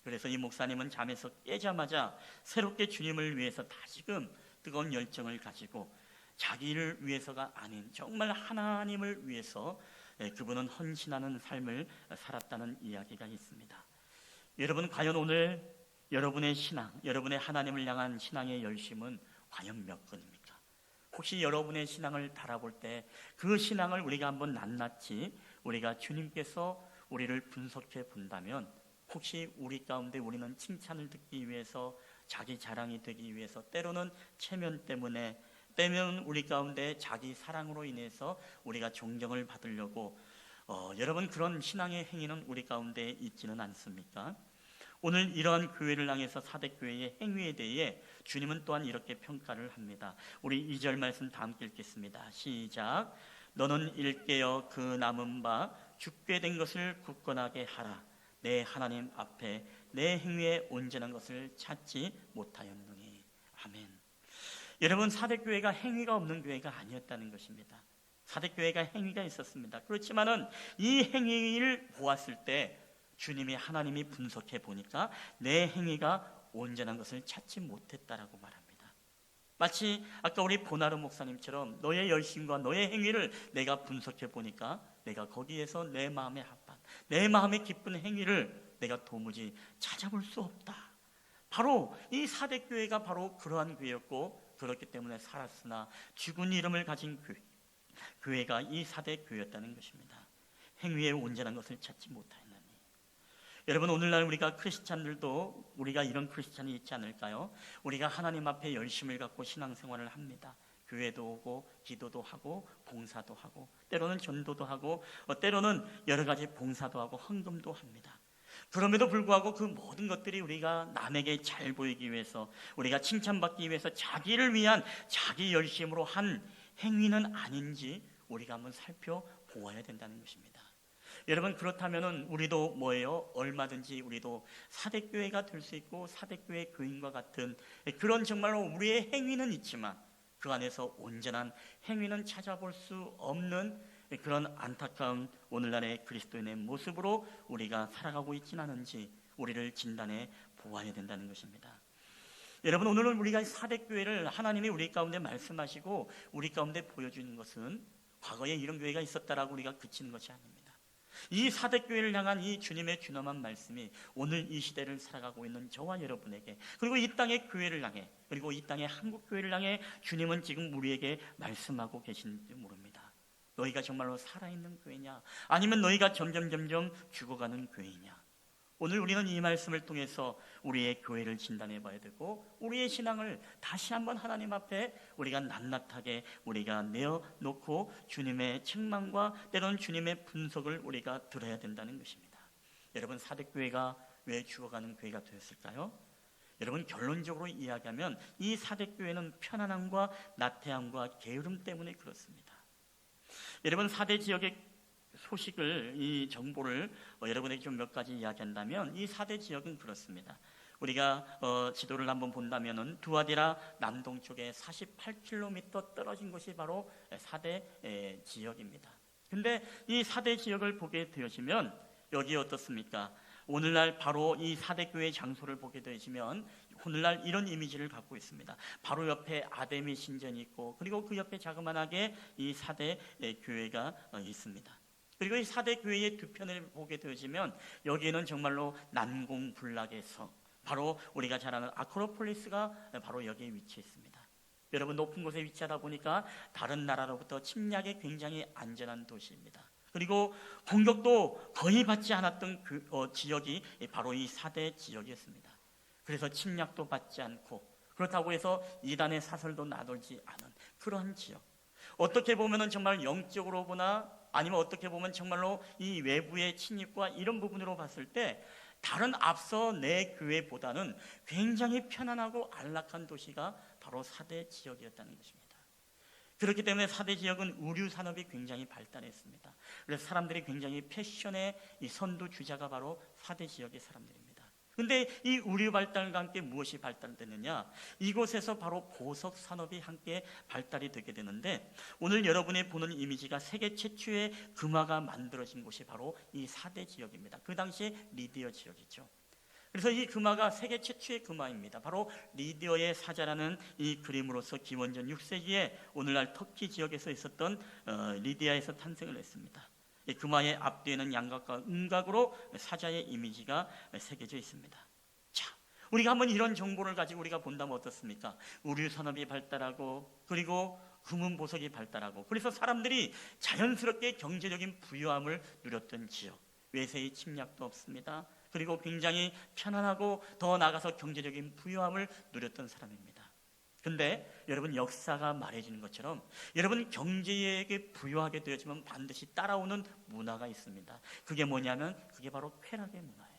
그래서 이 목사님은 잠에서 깨자마자 새롭게 주님을 위해서 다시금 뜨거운 열정을 가지고 자기를 위해서가 아닌 정말 하나님을 위해서 그분은 헌신하는 삶을 살았다는 이야기가 있습니다. 여러분 과연 오늘 여러분의 신앙, 여러분의 하나님을 향한 신앙의 열심은 과연 몇 근입니까? 혹시 여러분의 신앙을 달아볼 때 그 신앙을 우리가 한번 낱낱이 우리가 주님께서 우리를 분석해 본다면 혹시 우리 가운데 우리는 칭찬을 듣기 위해서 자기 자랑이 되기 위해서, 때로는 체면 때문에, 때면 우리 가운데 자기 사랑으로 인해서 우리가 존경을 받으려고 여러분 그런 신앙의 행위는 우리 가운데 있지는 않습니까? 오늘 이러한 교회를 향해서 사대교회의 행위에 대해 주님은 또한 이렇게 평가를 합니다. 우리 2절 말씀 다 함께 읽겠습니다. 시작. 너는 일깨어 그 남은 바 죽게 된 것을 굳건하게 하라. 내 하나님 앞에 내 행위에 온전한 것을 찾지 못하였느니. 아멘. 여러분, 사대교회가 행위가 없는 교회가 아니었다는 것입니다. 사대교회가 행위가 있었습니다. 그렇지만은 이 행위를 보았을 때 주님이, 하나님이 분석해 보니까 내 행위가 온전한 것을 찾지 못했다라고 말합니다. 마치 아까 우리 보나르 목사님처럼 너의 열심과 너의 행위를 내가 분석해 보니까 내가 거기에서 내 마음에 합한, 내 마음에 기쁜 행위를 내가 도무지 찾아볼 수 없다. 바로 이 사대교회가 바로 그러한 교회였고, 그렇기 때문에 살았으나 죽은 이름을 가진 교회가 이 사대교회였다는 것입니다. 행위에 온전한 것을 찾지 못하였나니. 여러분, 오늘날 우리가 크리스찬들도 우리가 이런 크리스찬이 있지 않을까요? 우리가 하나님 앞에 열심을 갖고 신앙생활을 합니다. 교회도 오고 기도도 하고 봉사도 하고 때로는 전도도 하고 때로는 여러 가지 봉사도 하고 헌금도 합니다. 그럼에도 불구하고 그 모든 것들이 우리가 남에게 잘 보이기 위해서, 우리가 칭찬받기 위해서 자기를 위한 자기 열심으로 한 행위는 아닌지 우리가 한번 살펴보아야 된다는 것입니다. 여러분, 그렇다면은 우리도 뭐예요? 얼마든지 우리도 사대교회가 될 수 있고 사대교회 교인과 같은 그런 정말로 우리의 행위는 있지만 그 안에서 온전한 행위는 찾아볼 수 없는 그런 안타까운 오늘날의 그리스도인의 모습으로 우리가 살아가고 있지는 않은지 우리를 진단해 보아야 된다는 것입니다. 여러분, 오늘은 우리가 사대교회를 하나님이 우리 가운데 말씀하시고 우리 가운데 보여주는 것은 과거에 이런 교회가 있었다라고 우리가 그치는 것이 아닙니다. 이 사대교회를 향한 이 주님의 준엄한 말씀이 오늘 이 시대를 살아가고 있는 저와 여러분에게, 그리고 이 땅의 교회를 향해, 그리고 이 땅의 한국교회를 향해 주님은 지금 우리에게 말씀하고 계신지 모릅니다. 너희가 정말로 살아있는 교회냐, 아니면 너희가 점점 죽어가는 교회냐. 오늘 우리는 이 말씀을 통해서 우리의 교회를 진단해 봐야 되고, 우리의 신앙을 다시 한번 하나님 앞에 우리가 낱낱하게 우리가 내어놓고 주님의 책망과 때로는 주님의 분석을 우리가 들어야 된다는 것입니다. 여러분, 사대교회가 왜 죽어가는 교회가 되었을까요? 여러분, 결론적으로 이야기하면 이 사대교회는 편안함과 나태함과 게으름 때문에 그렇습니다. 여러분, 사대 지역의 소식을, 이 정보를 여러분에게 좀 몇 가지 이야기한다면, 이 사대 지역은 그렇습니다. 우리가 지도를 한번 본다면은 두아디라 남동쪽에 48km 떨어진 곳이 바로 사대 지역입니다. 근데 이 사대 지역을 보게 되어지면 여기 어떻습니까? 오늘날 바로 이 사대교회 장소를 보게 되어지면 오늘날 이런 이미지를 갖고 있습니다. 바로 옆에 아데미 신전이 있고, 그리고 그 옆에 자그만하게 이 사대 교회가 있습니다. 그리고 이 사대 교회의 두 편을 보게 되어지면 여기에는 정말로 난공불락의 성, 바로 우리가 잘 아는 아크로폴리스가 바로 여기에 위치해 있습니다. 여러분, 높은 곳에 위치하다 보니까 다른 나라로부터 침략에 굉장히 안전한 도시입니다. 그리고 공격도 거의 받지 않았던 그 지역이 바로 이 사대 지역이었습니다. 그래서 침략도 받지 않고, 그렇다고 해서 이단의 사설도 나돌지 않은 그러한 지역. 어떻게 보면은 정말 영적으로 보나, 아니면 어떻게 보면 정말로 이 외부의 침입과 이런 부분으로 봤을 때 다른 앞서 내 교회보다는 굉장히 편안하고 안락한 도시가 바로 사대 지역이었다는 것입니다. 그렇기 때문에 사대 지역은 의류 산업이 굉장히 발달했습니다. 그래서 사람들이 굉장히 패션의 이 선두주자가 바로 사대 지역의 사람들입니다. 그런데 이 의류 발달과 함께 무엇이 발달되느냐? 이곳에서 바로 보석 산업이 함께 발달이 되게 되는데, 오늘 여러분이 보는 이미지가 세계 최초의 금화가 만들어진 곳이 바로 이 사대 지역입니다. 그 당시에 리디어 지역이죠. 그래서 이 금화가 세계 최초의 금화입니다. 바로 리디어의 사자라는 이 그림으로서 기원전 6세기에 오늘날 터키 지역에서 있었던 리디아에서 탄생을 했습니다. 이 금화의 앞뒤에는 양각과 음각으로 사자의 이미지가 새겨져 있습니다. 자, 우리가 한번 이런 정보를 가지고 우리가 본다면 어떻습니까? 의류 산업이 발달하고, 그리고 금은 보석이 발달하고, 그래서 사람들이 자연스럽게 경제적인 부유함을 누렸던 지역, 외세의 침략도 없습니다. 그리고 굉장히 편안하고 더 나아가서 경제적인 부유함을 누렸던 사람입니다. 근데 여러분, 역사가 말해주는 것처럼 여러분, 경제에 부유하게 되어지면 반드시 따라오는 문화가 있습니다. 그게 뭐냐면 그게 바로 쾌락의 문화예요.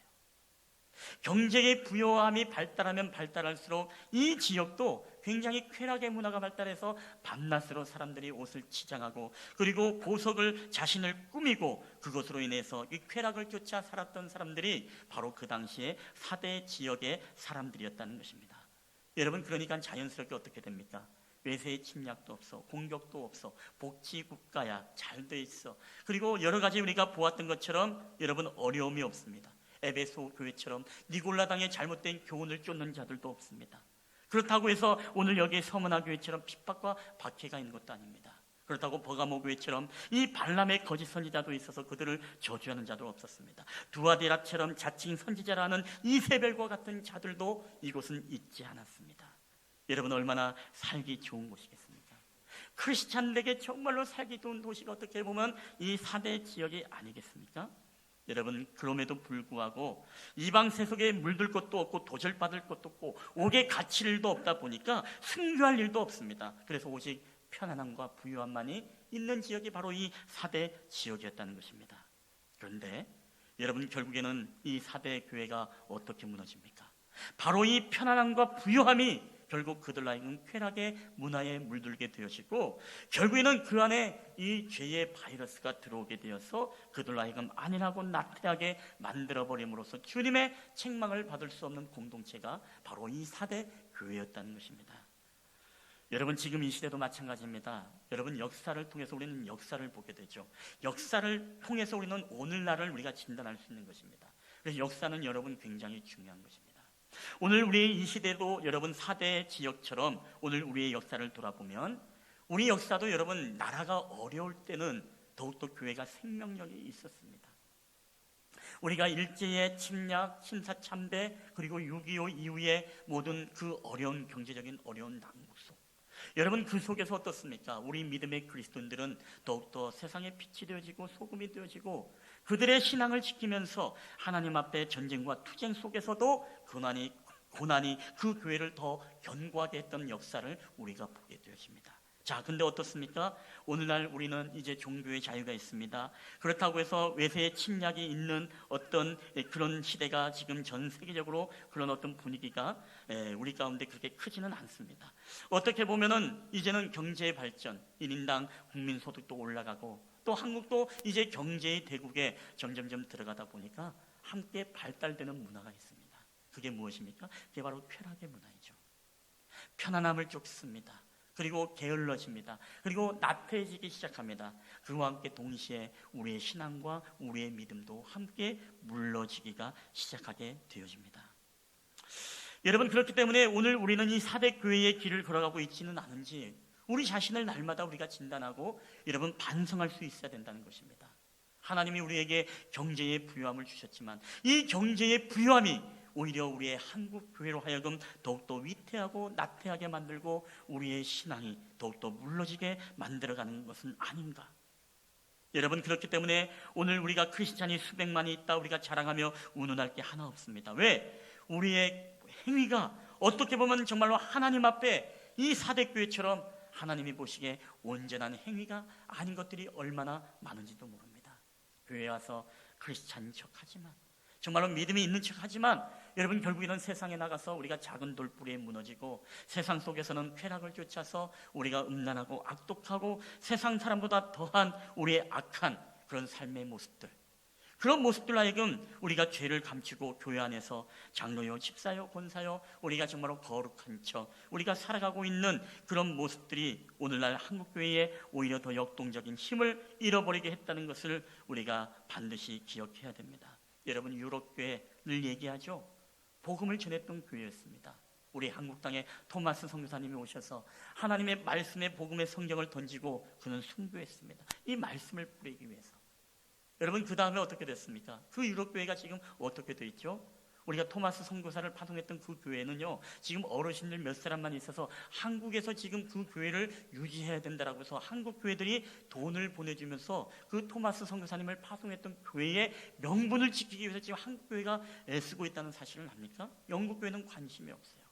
경제의 부유함이 발달하면 발달할수록 이 지역도 굉장히 쾌락의 문화가 발달해서 밤낮으로 사람들이 옷을 치장하고, 그리고 보석을 자신을 꾸미고, 그것으로 인해서 이 쾌락을 쫓아 살았던 사람들이 바로 그 당시에 4대 지역의 사람들이었다는 것입니다. 여러분, 그러니까 자연스럽게 어떻게 됩니까? 외세의 침략도 없어, 공격도 없어, 복지국가야, 잘 돼 있어. 그리고 여러 가지 우리가 보았던 것처럼 여러분, 어려움이 없습니다. 에베소 교회처럼 니골라당의 잘못된 교훈을 쫓는 자들도 없습니다. 그렇다고 해서 오늘 여기 서문화 교회처럼 핍박과 박해가 있는 것도 아닙니다. 그렇다고 버가모 교회처럼 이 발람의 거짓 선지자도 있어서 그들을 저주하는 자도 없었습니다. 두아디라처럼 자칭 선지자라는 이세벨과 같은 자들도 이곳은 있지 않았습니다. 여러분, 얼마나 살기 좋은 곳이겠습니까? 크리스찬들에게 정말로 살기 좋은 도시가 어떻게 보면 이 4대 지역이 아니겠습니까? 여러분, 그럼에도 불구하고 이방 세속에 물들 것도 없고 도절받을 것도 없고 옥에 갇힐 일도 없다 보니까 순교할 일도 없습니다. 그래서 오직 편안함과 부유함만이 있는 지역이 바로 이 4대 지역이었다는 것입니다. 그런데 여러분, 결국에는 이 4대 교회가 어떻게 무너집니까? 바로 이 편안함과 부유함이 결국 그들 하여금 쾌락의 문화에 물들게 되어지고, 결국에는 그 안에 이 죄의 바이러스가 들어오게 되어서 그들 하여금 안일하고 나태하게 만들어버림으로써 주님의 책망을 받을 수 없는 공동체가 바로 이 4대 교회였다는 것입니다. 여러분, 지금 이 시대도 마찬가지입니다. 여러분, 역사를 통해서 우리는 역사를 보게 되죠. 역사를 통해서 우리는 오늘날을 우리가 진단할 수 있는 것입니다. 그래서 역사는 여러분 굉장히 중요한 것입니다. 오늘 우리의 이 시대도 여러분 4대 지역처럼 오늘 우리의 역사를 돌아보면 우리 역사도 여러분, 나라가 어려울 때는 더욱더 교회가 생명력이 있었습니다. 우리가 일제의 침략, 신사참배, 그리고 6.25 이후의 모든 그 어려운 경제적인 어려운 난국 속, 여러분, 그 속에서 어떻습니까? 우리 믿음의 그리스도인들은 더욱더 세상의 빛이 되어지고 소금이 되어지고 그들의 신앙을 지키면서 하나님 앞에 전쟁과 투쟁 속에서도 고난이 그 교회를 더 견고하게 했던 역사를 우리가 보게 되어집니다. 자, 근데 어떻습니까? 오늘날 우리는 이제 종교의 자유가 있습니다. 그렇다고 해서 외세의 침략이 있는 어떤 그런 시대가 지금 전 세계적으로 그런 어떤 분위기가 우리 가운데 그렇게 크지는 않습니다. 어떻게 보면은 이제는 경제의 발전, 1인당 국민소득도 올라가고 또 한국도 이제 경제의 대국에 점점점 들어가다 보니까 함께 발달되는 문화가 있습니다. 그게 무엇입니까? 그게 바로 쾌락의 문화이죠. 편안함을 쫓습니다. 그리고 게을러집니다. 그리고 나태해지기 시작합니다. 그와 함께 동시에 우리의 신앙과 우리의 믿음도 함께 물러지기가 시작하게 되어집니다. 여러분, 그렇기 때문에 오늘 우리는 이 4대 교회의 길을 걸어가고 있지는 않은지 우리 자신을 날마다 우리가 진단하고 여러분 반성할 수 있어야 된다는 것입니다. 하나님이 우리에게 경제의 부유함을 주셨지만 이 경제의 부유함이 오히려 우리의 한국 교회로 하여금 더욱더 위태하고 나태하게 만들고 우리의 신앙이 더욱더 물러지게 만들어가는 것은 아닌가? 여러분, 그렇기 때문에 오늘 우리가 크리스찬이 수백만이 있다 우리가 자랑하며 운운할 게 하나 없습니다. 왜? 우리의 행위가 어떻게 보면 정말로 하나님 앞에 이 4대 교회처럼 하나님이 보시기에 온전한 행위가 아닌 것들이 얼마나 많은지도 모릅니다. 교회에 와서 크리스찬인 척하지만, 정말로 믿음이 있는 척하지만 여러분, 결국에는 세상에 나가서 우리가 작은 돌부리에 무너지고 세상 속에서는 쾌락을 쫓아서 우리가 음란하고 악독하고 세상 사람보다 더한 우리의 악한 그런 삶의 모습들, 그런 모습들 하여금 우리가 죄를 감추고 교회 안에서 장로요, 집사요, 권사요, 우리가 정말로 거룩한 척 우리가 살아가고 있는 그런 모습들이 오늘날 한국교회에 오히려 더 역동적인 힘을 잃어버리게 했다는 것을 우리가 반드시 기억해야 됩니다. 여러분, 유럽교회 늘 얘기하죠. 복음을 전했던 교회였습니다. 우리 한국당에 토마스 선교사님이 오셔서 하나님의 말씀의 복음의 성경을 던지고 그는 순교했습니다. 이 말씀을 뿌리기 위해서. 여러분, 그 다음에 어떻게 됐습니까? 그 유럽교회가 지금 어떻게 돼 있죠? 우리가 토마스 선교사를 파송했던 그 교회는요, 지금 어르신들 몇 사람만 있어서 한국에서 지금 그 교회를 유지해야 된다라고 해서 한국 교회들이 돈을 보내주면서 그 토마스 선교사님을 파송했던 교회의 명분을 지키기 위해서 지금 한국 교회가 애쓰고 있다는 사실을 압니까? 영국 교회는 관심이 없어요.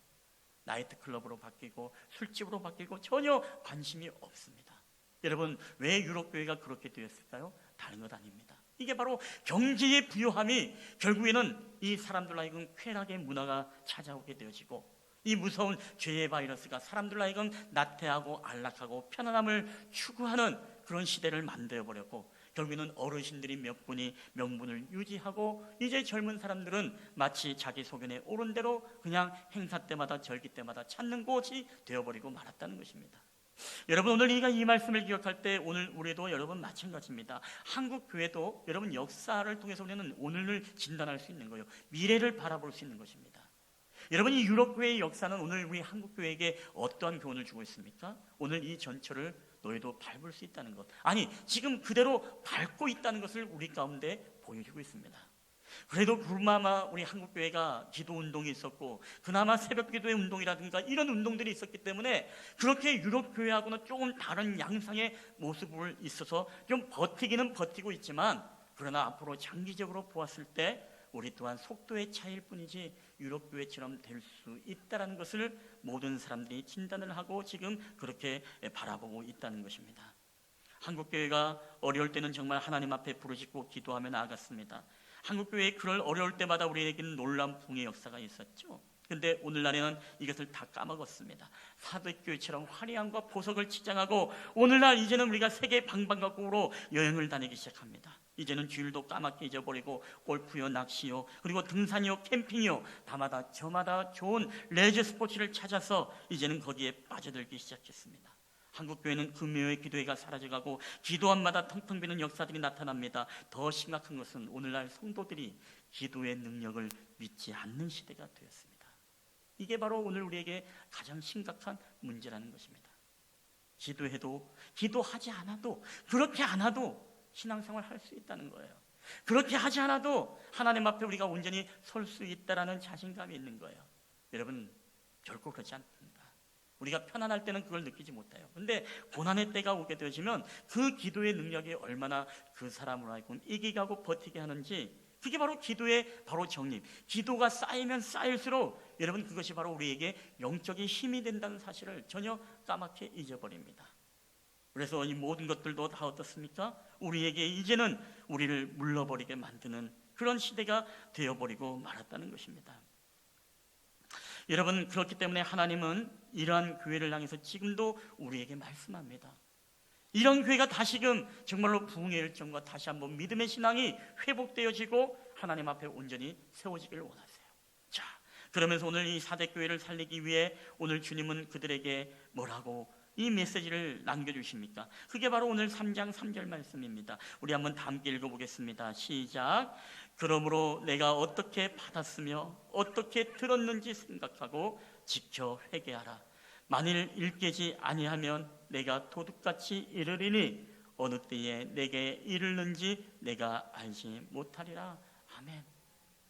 나이트클럽으로 바뀌고 술집으로 바뀌고 전혀 관심이 없습니다. 여러분, 왜 유럽 교회가 그렇게 되었을까요? 다른 것 아닙니다. 이게 바로 경제의 부요함이 결국에는 이 사람들 하여금 쾌락의 문화가 찾아오게 되어지고, 이 무서운 죄의 바이러스가 사람들 하여금 나태하고 안락하고 편안함을 추구하는 그런 시대를 만들어버렸고, 결국에는 어르신들이 몇 분이 명분을 유지하고, 이제 젊은 사람들은 마치 자기 소견에 옳은 대로 그냥 행사 때마다 절기 때마다 찾는 곳이 되어버리고 말았다는 것입니다. 여러분, 오늘 우리가 이 말씀을 기억할 때 오늘 우리도 여러분 마찬가지입니다. 한국 교회도 여러분 역사를 통해서 우리는 오늘을 진단할 수 있는 거예요. 미래를 바라볼 수 있는 것입니다. 여러분, 이 유럽 교회의 역사는 오늘 우리 한국 교회에게 어떠한 교훈을 주고 있습니까? 오늘 이 전철을 너희도 밟을 수 있다는 것, 아니 지금 그대로 밟고 있다는 것을 우리 가운데 보여주고 있습니다. 그래도 그나마 우리 한국교회가 기도운동이 있었고, 그나마 새벽기도의 운동이라든가 이런 운동들이 있었기 때문에 그렇게 유럽교회하고는 조금 다른 양상의 모습을 있어서 좀 버티기는 버티고 있지만, 그러나 앞으로 장기적으로 보았을 때 우리 또한 속도의 차이일 뿐이지 유럽교회처럼 될 수 있다는 것을 모든 사람들이 진단을 하고 지금 그렇게 바라보고 있다는 것입니다. 한국교회가 어려울 때는 정말 하나님 앞에 부르짖고 기도하며 나아갔습니다. 한국교회에 그럴 어려울 때마다 우리에게는 놀라운 붕의 역사가 있었죠. 그런데 오늘날에는 이것을 다 까먹었습니다. 사도교회처럼 화려함과 보석을 치장하고, 오늘날 이제는 우리가 세계 방방곡곡으로 여행을 다니기 시작합니다. 이제는 주일도 까맣게 잊어버리고 골프요, 낚시요, 그리고 등산이요, 캠핑이요, 다마다 저마다 좋은 레저 스포츠를 찾아서 이제는 거기에 빠져들기 시작했습니다. 한국교회는 금요일 기도회가 사라져가고 기도함마다 텅텅 비는 역사들이 나타납니다. 더 심각한 것은 오늘날 성도들이 기도의 능력을 믿지 않는 시대가 되었습니다. 이게 바로 오늘 우리에게 가장 심각한 문제라는 것입니다. 기도해도, 기도하지 않아도, 그렇게 않아도 신앙생활 할 수 있다는 거예요. 그렇게 하지 않아도 하나님 앞에 우리가 온전히 설 수 있다라는 자신감이 있는 거예요. 여러분, 결코 그렇지 않습니다. 우리가 편안할 때는 그걸 느끼지 못해요. 그런데 고난의 때가 오게 되어지면 그 기도의 능력이 얼마나 그 사람으로 하여금 이기가고 버티게 하는지, 그게 바로 기도의 바로 정립. 기도가 쌓이면 쌓일수록 여러분 그것이 바로 우리에게 영적인 힘이 된다는 사실을 전혀 까맣게 잊어버립니다. 그래서 이 모든 것들도 다 어떻습니까? 우리에게 이제는 우리를 물러버리게 만드는 그런 시대가 되어버리고 말았다는 것입니다. 여러분, 그렇기 때문에 하나님은 이러한 교회를 향해서 지금도 우리에게 말씀합니다. 이런 교회가 다시금 정말로 부흥의 열정과 다시 한번 믿음의 신앙이 회복되어지고 하나님 앞에 온전히 세워지기를 원하세요. 자, 그러면서 오늘 이 사대교회를 살리기 위해 오늘 주님은 그들에게 뭐라고 이 메시지를 남겨주십니까? 그게 바로 오늘 3장 3절 말씀입니다. 우리 한번 다 함께 읽어보겠습니다. 시작. 그러므로 내가 어떻게 받았으며 어떻게 들었는지 생각하고 지켜 회개하라. 만일 일깨지 아니하면 내가 도둑같이 이르리니 어느 때에 내게 이르는지 내가 알지 못하리라. 아멘.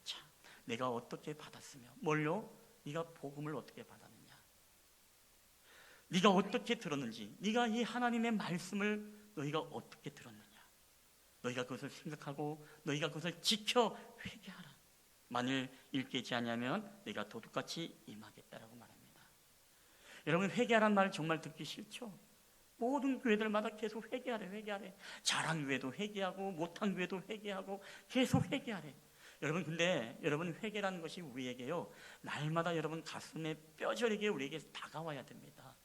자, 내가 어떻게 받았으며, 뭘요? 네가 복음을 어떻게 받았느냐, 네가 어떻게 들었는지, 네가 이 하나님의 말씀을 너희가 어떻게 들었느냐, 너희가 그것을 생각하고 너희가 그것을 지켜 회개하라. 만일 일깨지 아니하면 내가 도둑같이 임하겠다라고 말합니다. 여러분, 회개하라는 말 정말 듣기 싫죠? 모든 교회들마다 계속 회개하래, 회개하래. 잘한 교회도 회개하고 못한 교회도 회개하고 계속 회개하래. 여러분, 근데 여러분, 회개라는 것이 우리에게요, 날마다 여러분 가슴에 뼈저리게 우리에게 다가와야 됩니다.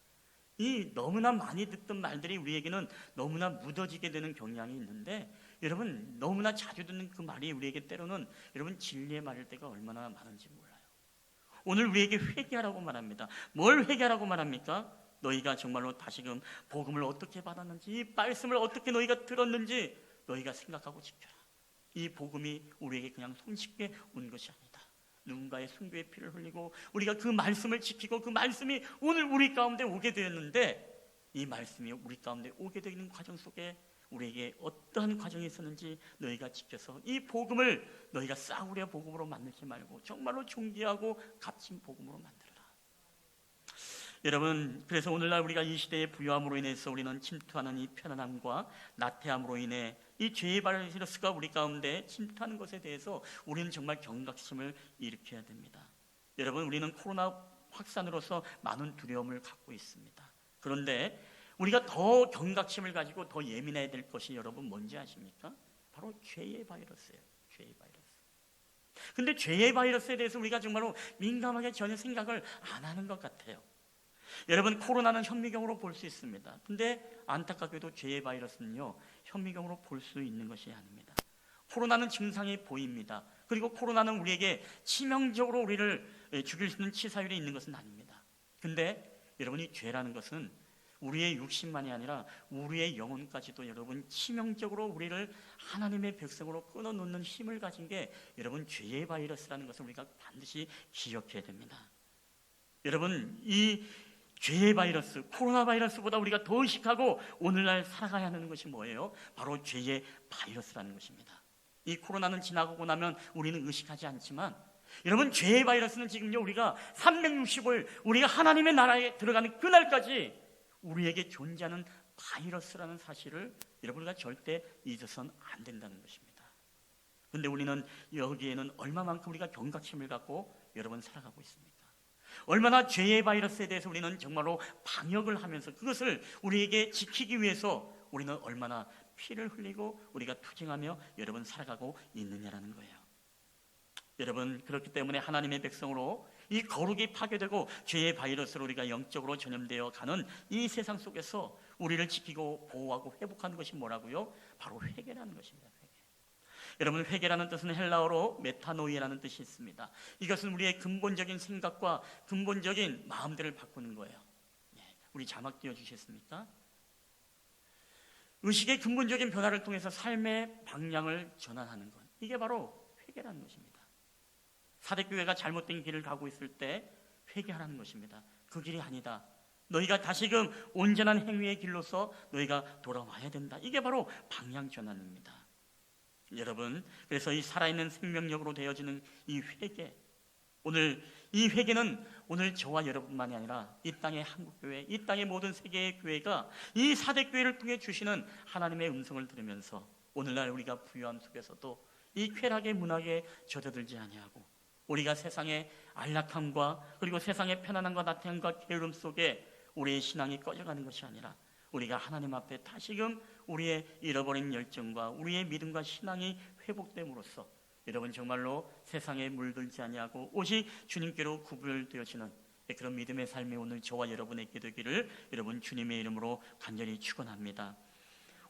이 너무나 많이 듣던 말들이 우리에게는 너무나 묻어지게 되는 경향이 있는데, 여러분, 너무나 자주 듣는 그 말이 우리에게 때로는 여러분 진리의 말일 때가 얼마나 많은지 몰라요. 오늘 우리에게 회개하라고 말합니다. 뭘 회개하라고 말합니까? 너희가 정말로 다시금 복음을 어떻게 받았는지, 이 말씀을 어떻게 너희가 들었는지 너희가 생각하고 지켜라. 이 복음이 우리에게 그냥 손쉽게 온 것이 아니다. 누군가의 순교의 피를 흘리고 우리가 그 말씀을 지키고 그 말씀이 오늘 우리 가운데 오게 되었는데, 이 말씀이 우리 가운데 오게 되는 과정 속에 우리에게 어떠한 과정이 있었는지 너희가 지켜서 이 복음을 너희가 싸우려 복음으로 만들지 말고 정말로 존귀하고 값진 복음으로 만들어라. 여러분, 그래서 오늘날 우리가 이 시대의 부요함으로 인해서 우리는 침투하는 이 편안함과 나태함으로 인해 이 죄의 바이러스가 우리 가운데 침투하는 것에 대해서 우리는 정말 경각심을 일으켜야 됩니다. 여러분, 우리는 코로나 확산으로서 많은 두려움을 갖고 있습니다. 그런데 우리가 더 경각심을 가지고 더 예민해야 될 것이 여러분 뭔지 아십니까? 바로 죄의 바이러스예요. 죄의 바이러스. 근데 죄의 바이러스에 대해서 우리가 정말로 민감하게 전혀 생각을 안 하는 것 같아요. 여러분, 코로나는 현미경으로 볼 수 있습니다. 근데 안타깝게도 죄의 바이러스는요, 현미경으로 볼 수 있는 것이 아닙니다. 코로나는 증상이 보입니다. 그리고 코로나는 우리에게 치명적으로 우리를 죽일 수 있는 치사율이 있는 것은 아닙니다. 근데 여러분이 죄라는 것은 우리의 육신만이 아니라 우리의 영혼까지도 여러분 치명적으로 우리를 하나님의 백성으로 끊어놓는 힘을 가진 게 여러분 죄의 바이러스라는 것을 우리가 반드시 기억해야 됩니다. 여러분, 이 죄의 바이러스, 코로나 바이러스보다 우리가 더 의식하고 오늘날 살아가야 하는 것이 뭐예요? 바로 죄의 바이러스라는 것입니다. 이 코로나는 지나가고 나면 우리는 의식하지 않지만 여러분, 죄의 바이러스는 지금요, 우리가 360일 우리가 하나님의 나라에 들어가는 그날까지 우리에게 존재하는 바이러스라는 사실을 여러분과 절대 잊어서는 안 된다는 것입니다. 그런데 우리는 여기에는 얼마만큼 우리가 경각심을 갖고 여러분 살아가고 있습니까? 얼마나 죄의 바이러스에 대해서 우리는 정말로 방역을 하면서 그것을 우리에게 지키기 위해서 우리는 얼마나 피를 흘리고 우리가 투쟁하며 여러분 살아가고 있느냐라는 거예요. 여러분, 그렇기 때문에 하나님의 백성으로 이 거룩이 파괴되고 죄의 바이러스로 우리가 영적으로 전염되어 가는 이 세상 속에서 우리를 지키고 보호하고 회복하는 것이 뭐라고요? 바로 회개라는 것입니다. 회개. 여러분, 회개라는 뜻은 헬라어로 메타노이라는 뜻이 있습니다. 이것은 우리의 근본적인 생각과 근본적인 마음들을 바꾸는 거예요. 우리 자막 띄워주시겠습니까? 의식의 근본적인 변화를 통해서 삶의 방향을 전환하는 것, 이게 바로 회개라는 것입니다. 사대교회가 잘못된 길을 가고 있을 때 회개하라는 것입니다. 그 길이 아니다, 너희가 다시금 온전한 행위의 길로서 너희가 돌아와야 된다. 이게 바로 방향 전환입니다. 여러분, 그래서 이 살아있는 생명력으로 되어지는 이 회개, 오늘 이 회개는 오늘 저와 여러분만이 아니라 이 땅의 한국교회, 이 땅의 모든 세계의 교회가 이 사대교회를 통해 주시는 하나님의 음성을 들으면서 오늘날 우리가 부유함 속에서도 이 쾌락의 문학에 젖어들지 아니하고 우리가 세상의 안락함과 그리고 세상의 편안함과 나태함과 게으름 속에 우리의 신앙이 꺼져가는 것이 아니라 우리가 하나님 앞에 다시금 우리의 잃어버린 열정과 우리의 믿음과 신앙이 회복됨으로써 여러분 정말로 세상에 물들지 아니하고 오직 주님께로 구별되어지는 그런 믿음의 삶이 오늘 저와 여러분에게 되기를 여러분 주님의 이름으로 간절히 축원합니다.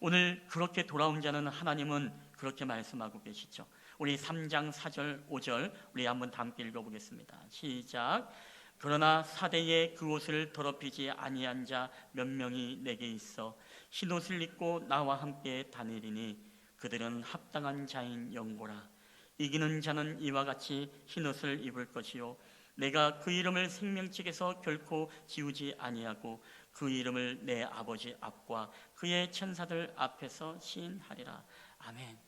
오늘 그렇게 돌아온 자는 하나님은 그렇게 말씀하고 계시죠. 우리 3장 4절 5절 우리 한번 다 함께 읽어보겠습니다. 시작. 그러나 사대에 그 옷을 더럽히지 아니한 자 몇 명이 내게 있어 흰옷을 입고 나와 함께 다니리니 그들은 합당한 자인 영고라. 이기는 자는 이와 같이 흰옷을 입을 것이요 내가 그 이름을 생명책에서 결코 지우지 아니하고 그 이름을 내 아버지 앞과 그의 천사들 앞에서 시인하리라. 아멘.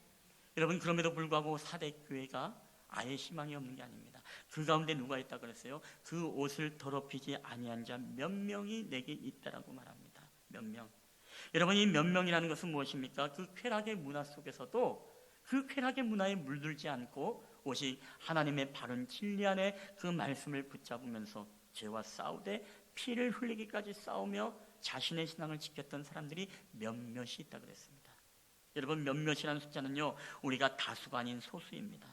여러분, 그럼에도 불구하고 사대교회가 아예 희망이 없는 게 아닙니다. 그 가운데 누가 있다 그랬어요? 그 옷을 더럽히지 아니한 자 몇 명이 내게 있다라고 말합니다. 몇 명. 여러분, 이 몇 명이라는 것은 무엇입니까? 그 쾌락의 문화 속에서도 그 쾌락의 문화에 물들지 않고 오직 하나님의 바른 진리 안에 그 말씀을 붙잡으면서 죄와 싸우되 피를 흘리기까지 싸우며 자신의 신앙을 지켰던 사람들이 몇몇이 있다 그랬습니다. 여러분, 몇몇이라는 숫자는요, 우리가 다수가 아닌 소수입니다.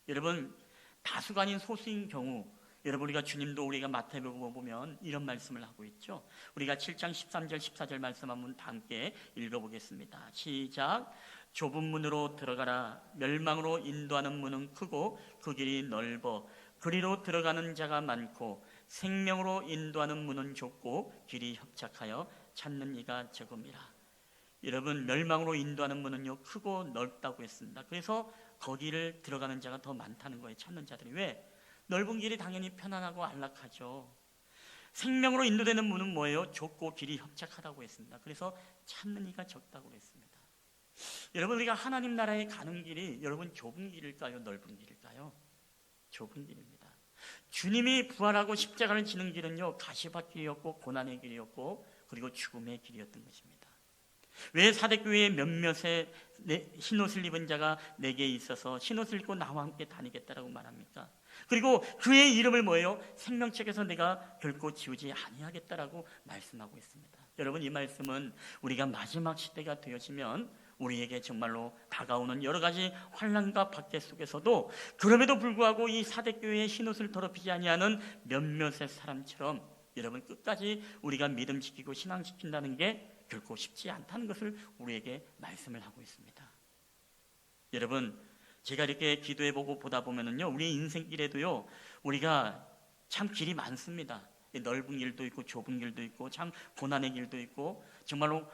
여러분, 다수가 아닌 소수인 경우 여러분, 우리가 주님도 우리가 마태복음 보면 이런 말씀을 하고 있죠. 우리가 7장 13절 14절 말씀 한번 함께 읽어보겠습니다. 시작. 좁은 문으로 들어가라. 멸망으로 인도하는 문은 크고 그 길이 넓어 그리로 들어가는 자가 많고 생명으로 인도하는 문은 좁고 길이 협착하여 찾는 이가 적음이라. 여러분, 멸망으로 인도하는 문은요 크고 넓다고 했습니다. 그래서 거기를 들어가는 자가 더 많다는 거예요. 찾는 자들이. 왜? 넓은 길이 당연히 편안하고 안락하죠. 생명으로 인도되는 문은 뭐예요? 좁고 길이 협착하다고 했습니다. 그래서 찾는 이가 적다고 했습니다. 여러분, 우리가 하나님 나라에 가는 길이 여러분 좁은 길일까요? 넓은 길일까요? 좁은 길입니다. 주님이 부활하고 십자가를 지는 길은요, 가시밭길이었고 고난의 길이었고 그리고 죽음의 길이었던 것입니다. 왜 사대교회의 몇몇의 흰옷을 입은 자가 내게 있어서 흰옷을 입고 나와 함께 다니겠다라고 말합니까? 그리고 그의 이름을 뭐예요? 생명책에서 내가 결코 지우지 아니하겠다라고 말씀하고 있습니다. 여러분, 이 말씀은 우리가 마지막 시대가 되어지면 우리에게 정말로 다가오는 여러 가지 환난과 박해 속에서도 그럼에도 불구하고 이 사대교회의 흰옷을 더럽히지 아니하는 몇몇의 사람처럼 여러분, 끝까지 우리가 믿음 지키고 신앙 지킨다는 게 결코 쉽지 않다는 것을 우리에게 말씀을 하고 있습니다. 여러분, 제가 이렇게 기도해보고 보다 보면은요, 우리 인생길에도요, 우리가 참 길이 많습니다. 넓은 길도 있고 좁은 길도 있고 참 고난의 길도 있고 정말로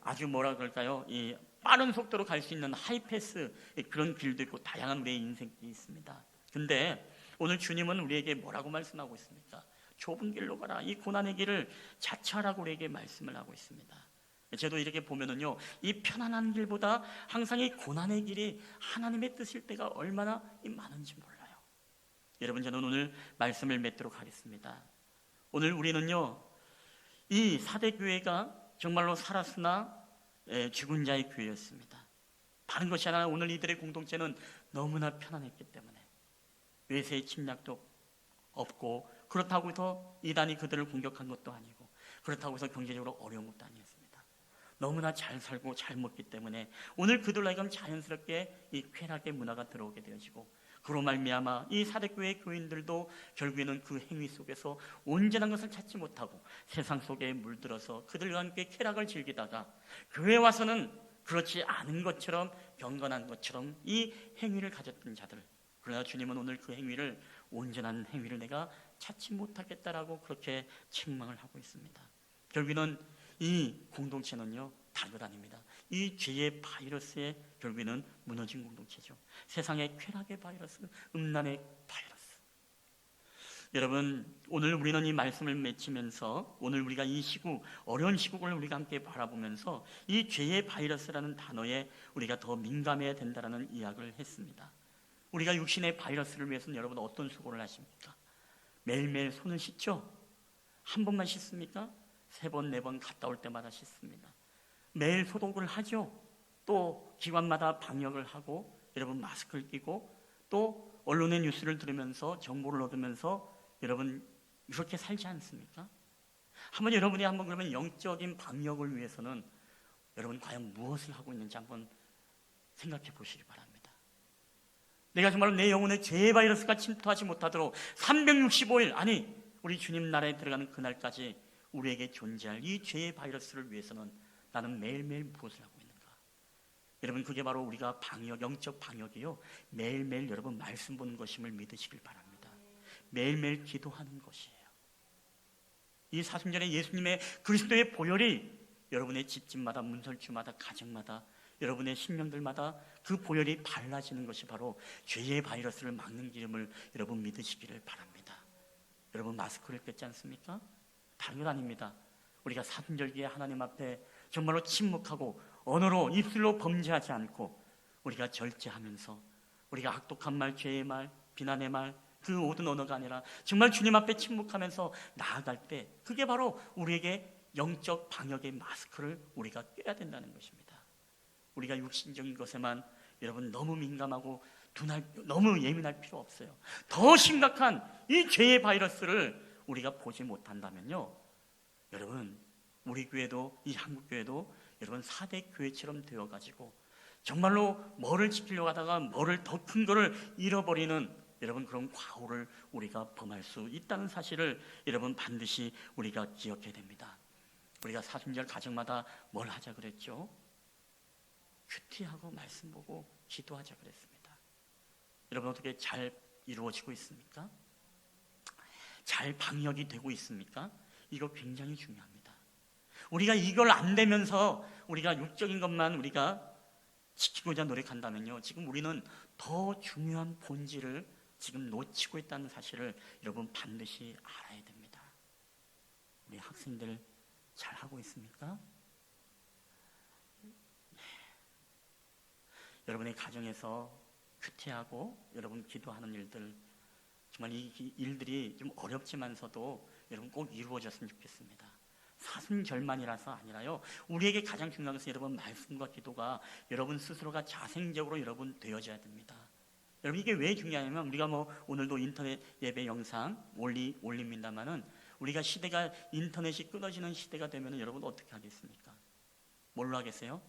아주 뭐라 그럴까요? 이 빠른 속도로 갈 수 있는 하이패스 그런 길도 있고 다양한 우리의 인생길이 있습니다. 근데 오늘 주님은 우리에게 뭐라고 말씀하고 있습니까? 좁은 길로 가라. 이 고난의 길을 자처하라고 우리에게 말씀을 하고 있습니다. 저도 이렇게 보면은요, 이 편안한 길보다 항상 이 고난의 길이 하나님의 뜻일 때가 얼마나 많은지 몰라요. 여러분, 저는 오늘 말씀을 맺도록 하겠습니다. 오늘 우리는요, 이 사대교회가 정말로 살았으나 죽은 자의 교회였습니다. 다른 것이 아니라 오늘 이들의 공동체는 너무나 편안했기 때문에 외세의 침략도 없고, 그렇다고 해서 이단이 그들을 공격한 것도 아니고, 그렇다고 해서 경제적으로 어려운 것도 아니었습니다. 너무나 잘 살고 잘 먹기 때문에 오늘 그들로 하여금 자연스럽게 이 쾌락의 문화가 들어오게 되어지고, 그로 말미암아 이 사대교회 교인들도 결국에는 그 행위 속에서 온전한 것을 찾지 못하고 세상 속에 물들어서 그들과 함께 쾌락을 즐기다가 교회에 와서는 그렇지 않은 것처럼 경건한 것처럼 이 행위를 가졌던 자들, 그러나 주님은 오늘 그 행위를 온전한 행위를 내가 찾지 못하겠다라고 그렇게 책망을 하고 있습니다. 결국에는 이 공동체는요, 다른 것 아닙니다. 이 죄의 바이러스에 결국에는 무너진 공동체죠. 세상의 쾌락의 바이러스, 음란의 바이러스. 여러분, 오늘 우리는 이 말씀을 맺히면서 오늘 우리가 이 시국, 어려운 시국을 우리가 함께 바라보면서 이 죄의 바이러스라는 단어에 우리가 더 민감해야 된다는 이야기를 했습니다. 우리가 육신의 바이러스를 위해서는 여러분 어떤 수고를 하십니까? 매일매일 손을 씻죠? 한 번만 씻습니까? 3번, 4번 갔다 올 때마다 씻습니다. 매일 소독을 하죠. 또 기관마다 방역을 하고 여러분 마스크를 끼고 또 언론의 뉴스를 들으면서 정보를 얻으면서 여러분 이렇게 살지 않습니까? 여러분이 한번 그러면 영적인 방역을 위해서는 여러분 과연 무엇을 하고 있는지 한번 생각해 보시기 바랍니다. 내가 정말로 내 영혼에 죄의 바이러스가 침투하지 못하도록 365일, 아니 우리 주님 나라에 들어가는 그날까지 우리에게 존재할 이 죄의 바이러스를 위해서는 나는 매일매일 무엇을 하고 있는가? 여러분, 그게 바로 우리가 방역, 영적 방역이요, 매일매일 여러분 말씀 보는 것임을 믿으시길 바랍니다. 매일매일 기도하는 것이에요. 이 사순절에 예수님의 그리스도의 보혈이 여러분의 집집마다, 문설주마다, 가정마다, 여러분의 심령들마다 그 보혈이 발라지는 것이 바로 죄의 바이러스를 막는 기름을 여러분 믿으시기를 바랍니다. 여러분 마스크를 뺐지 않습니까? 다른 건 아닙니다. 우리가 사순절기에 하나님 앞에 정말로 침묵하고 언어로 입술로 범죄하지 않고 우리가 절제하면서 우리가 악독한 말, 죄의 말, 비난의 말, 그 모든 언어가 아니라 정말 주님 앞에 침묵하면서 나아갈 때 그게 바로 우리에게 영적 방역의 마스크를 우리가 껴야 된다는 것입니다. 우리가 육신적인 것에만 여러분 너무 민감하고 너무 예민할 필요 없어요. 더 심각한 이 죄의 바이러스를 우리가 보지 못한다면요, 여러분 우리 교회도, 이 한국교회도 여러분 4대 교회처럼 되어가지고 정말로 뭐를 지키려고 하다가 뭐를 더 큰 거를 잃어버리는 여러분 그런 과오를 우리가 범할 수 있다는 사실을 여러분 반드시 우리가 기억해야 됩니다. 우리가 사순절 가정마다 뭘 하자 그랬죠? 큐티하고 말씀 보고 기도하자 그랬습니다. 여러분 어떻게 잘 이루어지고 있습니까? 잘 방역이 되고 있습니까? 이거 굉장히 중요합니다. 우리가 이걸 안 되면서 우리가 육적인 것만 우리가 지키고자 노력한다면요, 지금 우리는 더 중요한 본질을 지금 놓치고 있다는 사실을 여러분 반드시 알아야 됩니다. 우리 학생들 잘 하고 있습니까? 여러분의 가정에서 큐티하고 여러분 기도하는 일들, 정말 이 일들이 좀 어렵지만서도 여러분 꼭 이루어졌으면 좋겠습니다. 사순절만이라서 아니라요, 우리에게 가장 중요한 것은 여러분 말씀과 기도가 여러분 스스로가 자생적으로 여러분 되어져야 됩니다. 여러분 이게 왜 중요하냐면, 우리가 오늘도 인터넷 예배 영상 올립니다만은, 우리가 시대가 인터넷이 끊어지는 시대가 되면 여러분 어떻게 하겠습니까? 뭘로 하겠어요?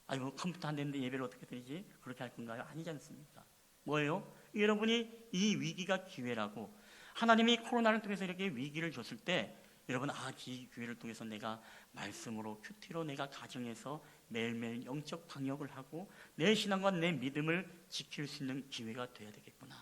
아이고, 컴퓨터 안 되는데 예배를 어떻게 드리지? 그렇게 할 건가요? 아니지 않습니까? 뭐예요? 여러분이 이 위기가 기회라고, 하나님이 코로나를 통해서 이렇게 위기를 줬을 때 여러분, 이 기회를 통해서 내가 말씀으로, 큐티로 내가 가정에서 매일매일 영적 방역을 하고 내 신앙과 내 믿음을 지킬 수 있는 기회가 돼야 되겠구나.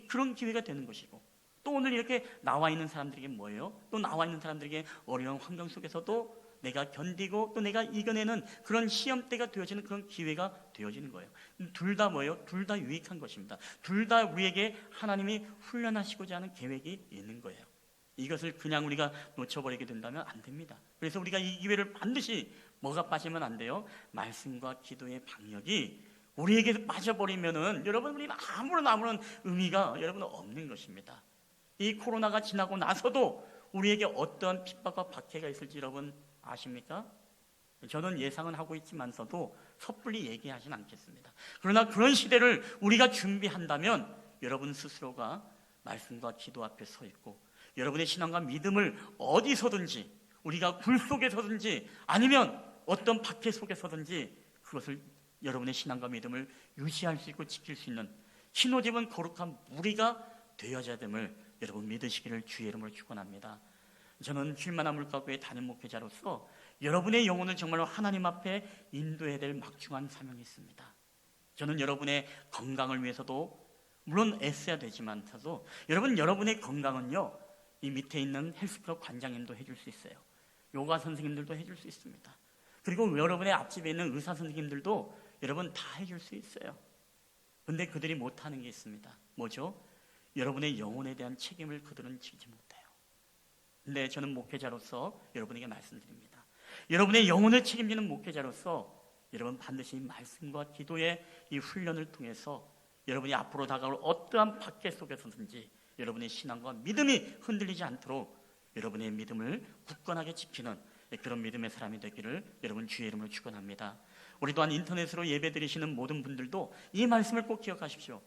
그런 기회가 되는 것이고, 또 오늘 이렇게 나와 있는 사람들에게 뭐예요? 또 나와 있는 사람들에게 어려운 환경 속에서도 내가 견디고 또 내가 이겨내는 그런 시험대가 되어지는 그런 기회가 되어지는 거예요. 둘 다 뭐예요? 둘 다 유익한 것입니다. 둘 다 우리에게 하나님이 훈련하시고자 하는 계획이 있는 거예요. 이것을 그냥 우리가 놓쳐버리게 된다면 안 됩니다. 그래서 우리가 이 기회를 반드시, 뭐가 빠지면 안 돼요? 말씀과 기도의 방역이 우리에게 빠져버리면은 여러분, 우리는 아무런 의미가 여러분 없는 것입니다. 이 코로나가 지나고 나서도 우리에게 어떠한 핍박과 박해가 있을지 여러분 아십니까? 저는 예상은 하고 있지만서도 섣불리 얘기하진 않겠습니다. 그러나 그런 시대를 우리가 준비한다면 여러분 스스로가 말씀과 기도 앞에 서 있고, 여러분의 신앙과 믿음을 어디서든지, 우리가 굴 속에서든지 아니면 어떤 박해 속에서든지 그것을, 여러분의 신앙과 믿음을 유지할 수 있고 지킬 수 있는 신호집은 거룩한 무리가 되어져야 됨을 여러분 믿으시기를 주의 이름으로 축원합니다. 저는 쉴만한 물가구의 담임 목회자로서 여러분의 영혼을 정말로 하나님 앞에 인도해야 될 막중한 사명이 있습니다. 저는 여러분의 건강을 위해서도 물론 애써야 되지만서도, 여러분의 건강은요, 이 밑에 있는 헬스클럽 관장님도 해줄 수 있어요. 요가 선생님들도 해줄 수 있습니다. 그리고 여러분의 앞집에 있는 의사 선생님들도 여러분 다 해줄 수 있어요. 근데 그들이 못하는 게 있습니다. 뭐죠? 여러분의 영혼에 대한 책임을 그들은 지지 못해요. 근데 저는 목회자로서 여러분에게 말씀드립니다. 여러분의 영혼을 책임지는 목회자로서 여러분 반드시 말씀과 기도의 이 훈련을 통해서 여러분이 앞으로 다가올 어떠한 박해 속에서든지 여러분의 신앙과 믿음이 흔들리지 않도록 여러분의 믿음을 굳건하게 지키는 그런 믿음의 사람이 되기를 여러분 주의 이름으로 축원합니다. 우리 또한 인터넷으로 예배드리시는 모든 분들도 이 말씀을 꼭 기억하십시오.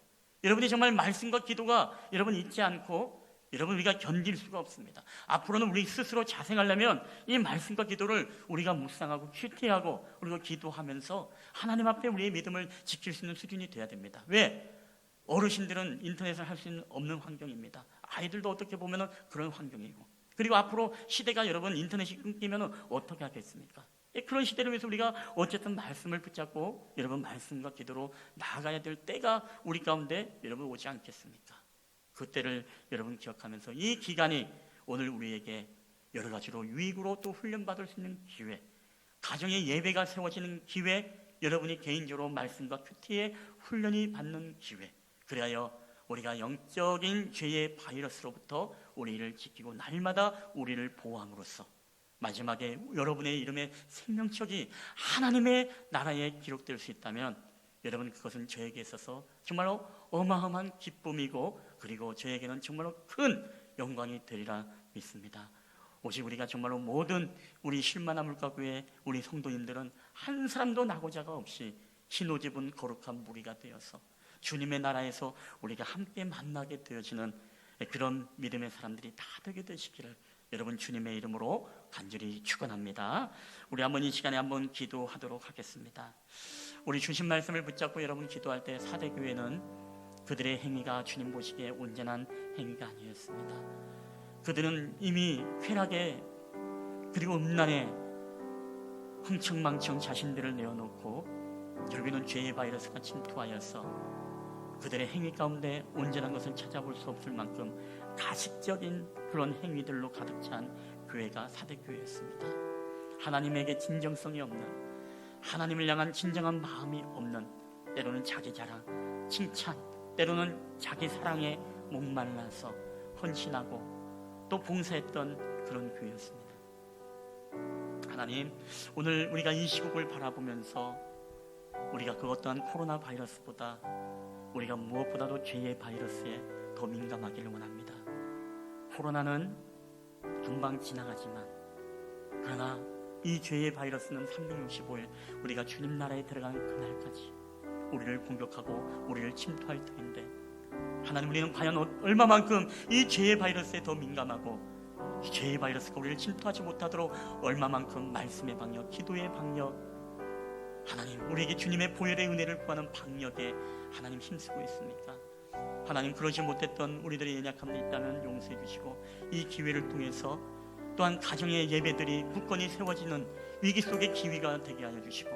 여러분이 정말 말씀과 기도가 여러분 잊지 않고 여러분 우리가 견딜 수가 없습니다. 앞으로는 우리 스스로 자생하려면 이 말씀과 기도를 우리가 묵상하고 큐티하고 그리고 기도하면서 하나님 앞에 우리의 믿음을 지킬 수 있는 수준이 돼야 됩니다. 왜? 어르신들은 인터넷을 할 수 없는 환경입니다. 아이들도 어떻게 보면 그런 환경이고, 그리고 앞으로 시대가 여러분 인터넷이 끊기면 어떻게 하겠습니까? 그런 시대를 위해서 우리가 어쨌든 말씀을 붙잡고 여러분 말씀과 기도로 나아가야 될 때가 우리 가운데 여러분 오지 않겠습니까? 그때를 여러분 기억하면서 이 기간이 오늘 우리에게 여러 가지로 유익으로 또 훈련받을 수 있는 기회, 가정의 예배가 세워지는 기회, 여러분이 개인적으로 말씀과 큐티의 훈련이 받는 기회, 그래야 우리가 영적인 죄의 바이러스로부터 우리를 지키고 날마다 우리를 보호함으로써 마지막에 여러분의 이름의 생명책이 하나님의 나라에 기록될 수 있다면 여러분 그것은 저에게 있어서 정말로 어마어마한 기쁨이고 그리고 저에게는 정말로 큰 영광이 되리라 믿습니다. 오직 우리가 정말로 모든 우리 쉴만한 물가구의 우리 성도님들은 한 사람도 나고자가 없이 신호집은 거룩한 무리가 되어서 주님의 나라에서 우리가 함께 만나게 되어지는 그런 믿음의 사람들이 다 되게 되시기를 여러분 주님의 이름으로 간절히 축원합니다. 우리 한번 이 시간에 한번 기도하도록 하겠습니다. 우리 주신 말씀을 붙잡고 여러분 기도할 때 사대교회는 그들의 행위가 주님 보시기에 온전한 행위가 아니었습니다. 그들은 이미 쾌락에 그리고 음란에 흥청망청 자신들을 내어놓고 결국에는 죄의 바이러스가 침투하여서 그들의 행위 가운데 온전한 것을 찾아볼 수 없을 만큼 가식적인 그런 행위들로 가득 찬 교회가 사대교회였습니다. 하나님에게 진정성이 없는, 하나님을 향한 진정한 마음이 없는, 때로는 자기 자랑, 칭찬, 때로는 자기 사랑에 목말라서 헌신하고 또 봉사했던 그런 교회였습니다. 하나님, 오늘 우리가 이 시국을 바라보면서 우리가 그 어떠한 코로나 바이러스보다 우리가 무엇보다도 죄의 바이러스에 더 민감하기를 원합니다. 코로나는 금방 지나가지만 그러나 이 죄의 바이러스는 365일 우리가 주님 나라에 들어가는 그날까지 우리를 공격하고 우리를 침투할 터인데, 하나님, 우리는 과연 얼마만큼 이 죄의 바이러스에 더 민감하고 이 죄의 바이러스가 우리를 침투하지 못하도록 얼마만큼 말씀의 방역, 기도의 방역, 하나님 우리에게 주님의 보혈의 은혜를 구하는 방역에 하나님 힘쓰고 있습니까? 하나님, 그러지 못했던 우리들의 연약함이 있다면 용서해 주시고 이 기회를 통해서 또한 가정의 예배들이 굳건히 세워지는 위기 속의 기회가 되게 하여 주시고,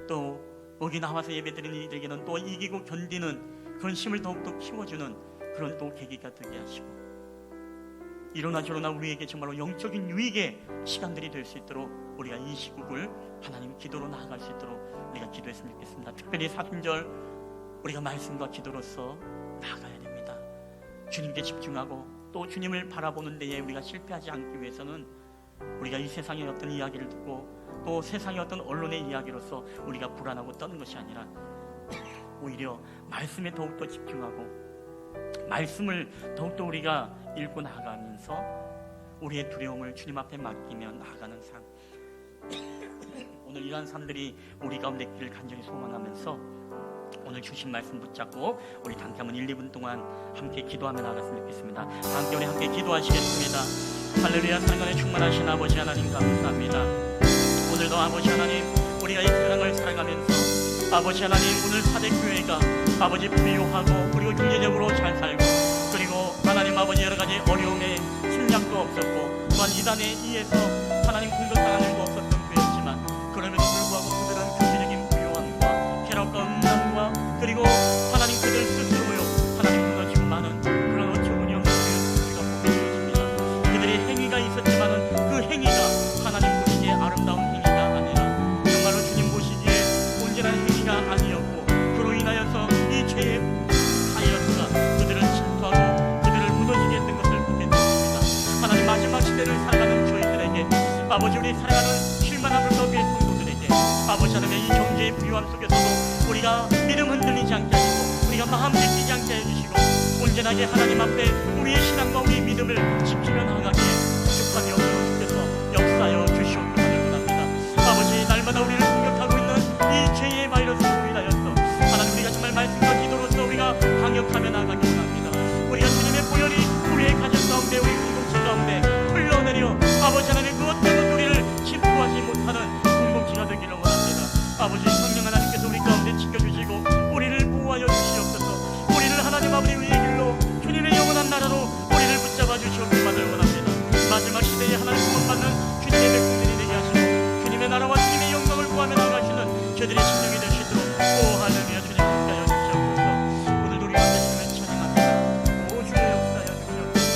또 여기 나와서 예배드리는 이들에게는 또 이기고 견디는 그런 힘을 더욱더 키워주는 그런 또 계기가 되게 하시고, 이러나 저러나 우리에게 정말로 영적인 유익의 시간들이 될 수 있도록 우리가 이 시국을 하나님 기도로 나아갈 수 있도록 우리가 기도했으면 좋겠습니다. 특별히 사순절 우리가 말씀과 기도로서 나아가야 됩니다. 주님께 집중하고 또 주님을 바라보는 데에 우리가 실패하지 않기 위해서는 우리가 이 세상의 어떤 이야기를 듣고 또 세상의 어떤 언론의 이야기로서 우리가 불안하고 떠는 것이 아니라 오히려 말씀에 더욱더 집중하고 말씀을 더욱더 우리가 읽고 나아가면서 우리의 두려움을 주님 앞에 맡기며 나아가는 삶, 오늘 이러한 삶들이 우리 가운데 있기를 간절히 소망하면서 오늘 주신 말씀 붙잡고 우리 잠깐만 1, 2분 동안 함께 기도하며 나갔으면 좋겠습니다. 함께 우리 함께 기도하시겠습니다. 할렐루야. 사랑하는 충만하신 아버지 하나님 감사합니다. 오늘도 아버지 하나님, 우리가 이 세상을 살아가면서 아버지 하나님, 오늘 사대교회가 아버지 부유하고 그리고 경제적으로 잘 살고 그리고 하나님 아버지 여러 가지 어려움에 침략도 없었고 또한 이단에 의해서 하나님 공격당하는 일도 없었던 교회였지만 그럼에도 불구하고 그들은 경제적인 부유함과 쾌락과 음란과 그리고 하나님 그들 스스로요 하나님 무너지고 많은 그런 좋은 영광을 우리가 보게 되어집니다. 그들의 행위가 있었지만은 그 행위가 하나님 보시기에 아름다운 행위가 아니라 정말로 주님 보시기에 온전한 행위가 아니었고 그로 인하여서 이 죄의 바이러스가 그들을 침투하고 그들을 무너지게 했던 것을 보게 되었습니다. 하나님, 마지막 시대를 살아가는 저희들에게 아버지, 우리 살아가는 쉴만한 물더비의 성도들에게 아버지 하나님의 이 경제의 부유함 속에서도 우리가 믿음 흔들리지 않게 하시고 우리가 마음 뺏기지 않게 해주시고 온전하게 하나님 앞에 우리의 신앙과 우리의 믿음을 지키며 나가기에 부족함이 없는 주께서 역사하여 주시옵기를 원합니다. 아버지, 날마다 우리를 공격하고 있는 이 죄의 바이러스로 인하여서 하나님, 우리가 정말 말씀과 기도로서 우리가 방역하며 나가기 원합니다. 우리가 주님의 보혈이 우리의 가정 가운데 우리 공동체 가운데 흘러내려 아버지 하나님 그 어떤 우리를 침투하지 못하는 공동체가 되기를 원합니다. 아버지, 성령 하나님께서 우리 가운데 지켜주시고 우리를 보호하여 주시옵소서. 우리를 하나님 아버지 위의 길로 주님의 영원한 나라로 우리를 붙잡아 주시옵기만을 원합니다. 마지막 시대에 하나님 구원받는 주님의 백성들이 되게 하시고 주님의 나라와 주님의 영광을 구하며 나가시는 저들의 심령이 될 수 있도록 오 할렐루야. 주님 함께하여 주시옵소서. 오늘도 우리 가운데 주님을 찬양합니다. 오 주의 역사하여 주시옵소서.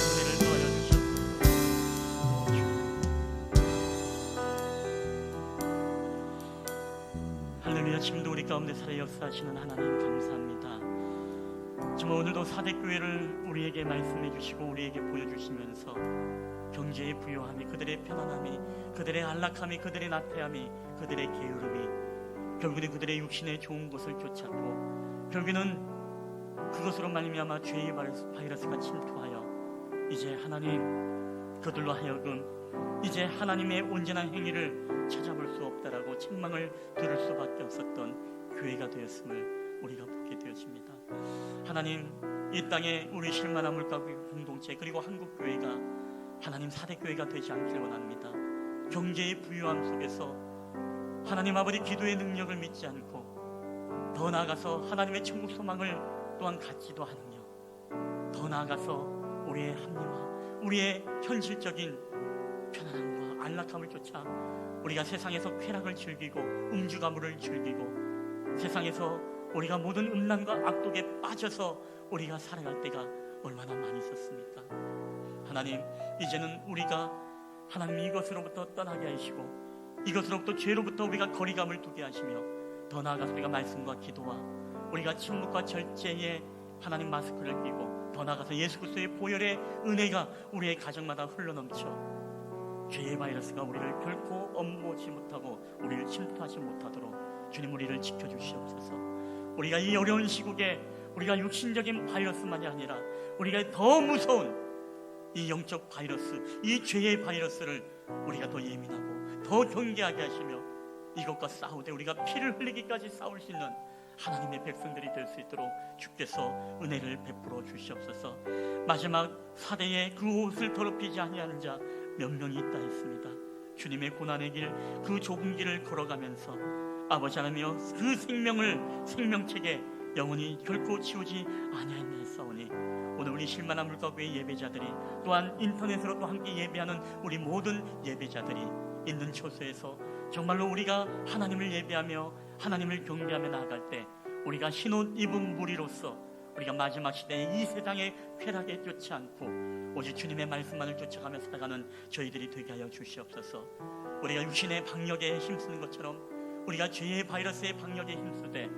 은혜를 더하여 주시옵소서. 오 주. 할렐루야. 지금도 우리 가운데 살아 역사하시는 하나님 감사합니다. 정말 오늘도 사대교회를 우리에게 말씀해 주시고 우리에게 보여주시면서 경제의 부요함이, 그들의 편안함이, 그들의 안락함이, 그들의 나태함이, 그들의 게으름이 결국에는 그들의 육신의 좋은 것을 쫓았고 결국에는 그것으로 말미암아 죄의 바이러스가 침투하여 이제 하나님 그들로 하여금 이제 하나님의 온전한 행위를 찾아볼 수 없다라고 책망을 들을 수밖에 없었던 교회가 되었음을 우리가 보게 되어집니다. 하나님, 이 땅에 우리 실만한 물가구 공동체 그리고 한국교회가 하나님 사대교회가 되지 않길 원합니다. 경제의 부유함 속에서 하나님 아버지 기도의 능력을 믿지 않고 더 나아가서 하나님의 천국 소망을 또한 갖지도 않으며 더 나아가서 우리의 합리화, 우리의 현실적인 편안함과 안락함을 쫓아 우리가 세상에서 쾌락을 즐기고 음주가물을 즐기고 세상에서 우리가 모든 음란과 악독에 빠져서 우리가 살아갈 때가 얼마나 많이 있었습니까? 하나님, 이제는 우리가 하나님 이것으로부터 떠나게 하시고 이것으로부터 죄로부터 우리가 거리감을 두게 하시며 더 나아가서 우리가 말씀과 기도와 우리가 침묵과 절제에 하나님 마스크를 끼고 더 나아가서 예수 그리스도의 보혈의 은혜가 우리의 가정마다 흘러넘쳐 죄의 바이러스가 우리를 결코 엄보지 못하고 우리를 침투하지 못하도록 주님 우리를 지켜주시옵소서. 우리가 이 어려운 시국에 우리가 육신적인 바이러스만이 아니라 우리가 더 무서운 이 영적 바이러스, 이 죄의 바이러스를 우리가 더 예민하고 더 경계하게 하시며 이것과 싸우되 우리가 피를 흘리기까지 싸울 수 있는 하나님의 백성들이 될 수 있도록 주께서 은혜를 베풀어 주시옵소서. 마지막 사대에 그 옷을 더럽히지 아니하는 자 몇 명이 있다 했습니다. 주님의 고난의 길, 그 좁은 길을 걸어가면서 아버지 하나님이여 그 생명책에 영원히 결코 지우지 아니하였사오니 오늘 우리 실만한 물가구의 예배자들이 또한 인터넷으로 또 함께 예배하는 우리 모든 예배자들이 있는 처소에서 정말로 우리가 하나님을 예배하며 하나님을 경배하며 나아갈 때 우리가 흰옷 입은 무리로서 우리가 마지막 시대에 이 세상의 쾌락에 쫓지 않고 오직 주님의 말씀만을 쫓아가며 살아가는 저희들이 되게 하여 주시옵소서. 우리가 육신의 방역에 힘쓰는 것처럼 우리가 죄의 바이러스의 방역에 힘쓰되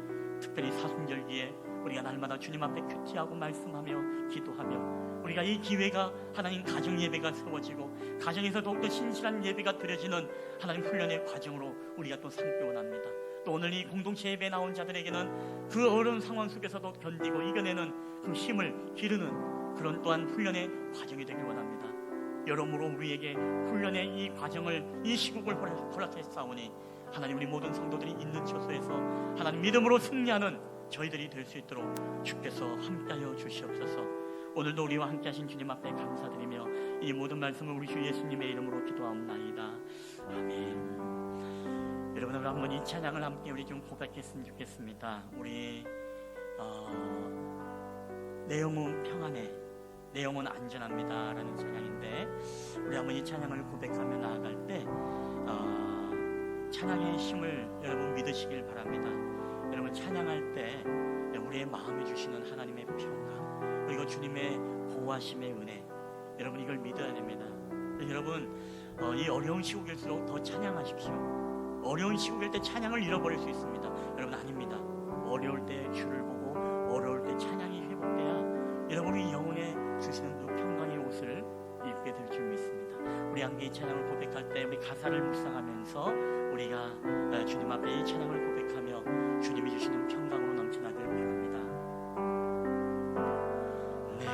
특별히 사순절기에 우리가 날마다 주님 앞에 큐티하고 말씀하며 기도하며 우리가 이 기회가 하나님 가정 예배가 세워지고 가정에서 더욱더 신실한 예배가 드려지는 하나님 훈련의 과정으로 우리가 또 삼기 원합니다. 또 오늘 이 공동체 예배에 나온 자들에게는 그 어려운 상황 속에서도 견디고 이겨내는 그 힘을 기르는 그런 또한 훈련의 과정이 되길 원합니다. 여러모로 우리에게 훈련의 이 과정을 이 시국을 허락했사오니 하나님 우리 모든 성도들이 있는 처소에서 하나님 믿음으로 승리하는 저희들이 될 수 있도록 주께서 함께하여 주시옵소서. 오늘도 우리와 함께하신 주님 앞에 감사드리며 이 모든 말씀을 우리 주 예수님의 이름으로 기도하옵나이다. 아멘. 여러분 오늘 한번 이 찬양을 함께 우리 좀 고백했으면 좋겠습니다. 우리 내 영혼 평안해, 내 영혼 안전합니다 라는 찬양인데 우리 한번 이 찬양을 고백하며 나아갈 때 찬양의 힘을 여러분 믿으시길 바랍니다. 여러분 찬양할 때 우리의 마음에 주시는 하나님의 평강 그리고 주님의 보호하심의 은혜 여러분 이걸 믿어야 됩니다. 여러분 이 어려운 시국일수록 더 찬양하십시오. 어려운 시국일 때 찬양을 잃어버릴 수 있습니다. 여러분 아닙니다. 어려울 때 주를 보고 어려울 때 찬양이 회복돼야 여러분이 영혼에 주시는 그 평강의 옷을 입게 될 줄 믿습니다. 우리 함께 이 찬양을 고백할 때 우리 가사를 묵상하면서 우리가 주님 앞에 이 찬양을 고백하며 주님이 주시는 평강으로 넘쳐나길 바랍니다. 내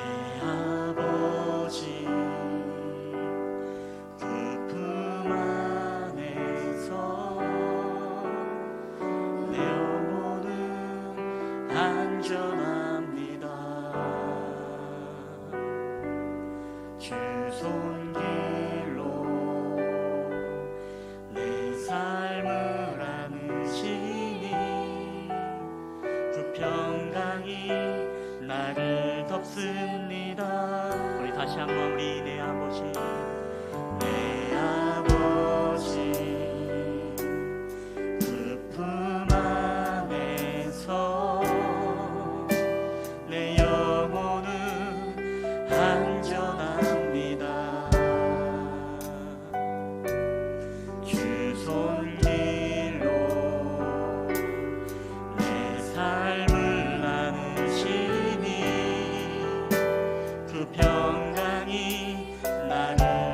아버지 그 품 안에서 내 영혼은 안전합니다. 주 손길로 내 삶을 안으시니 그 평강이 나를 덮습니다. 우리 다시 한번 우리 내 아버지 내 아버지 그 품 안에서 내 영혼은 안전합니다. 주 손길로 내 삶을 나누시니 그 평강이 나를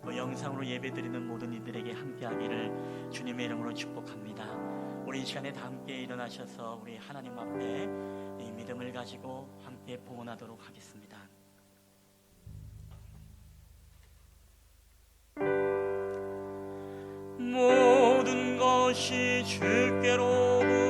또 영상으로 예배드리는 모든 이들에게 함께하기를 주님의 이름으로 축복합니다. 우리 이 시간에 다 함께 일어나셔서 우리 하나님 앞에 이 믿음을 가지고 함께 봉헌하도록 하겠습니다. 모든 것이 주께로부터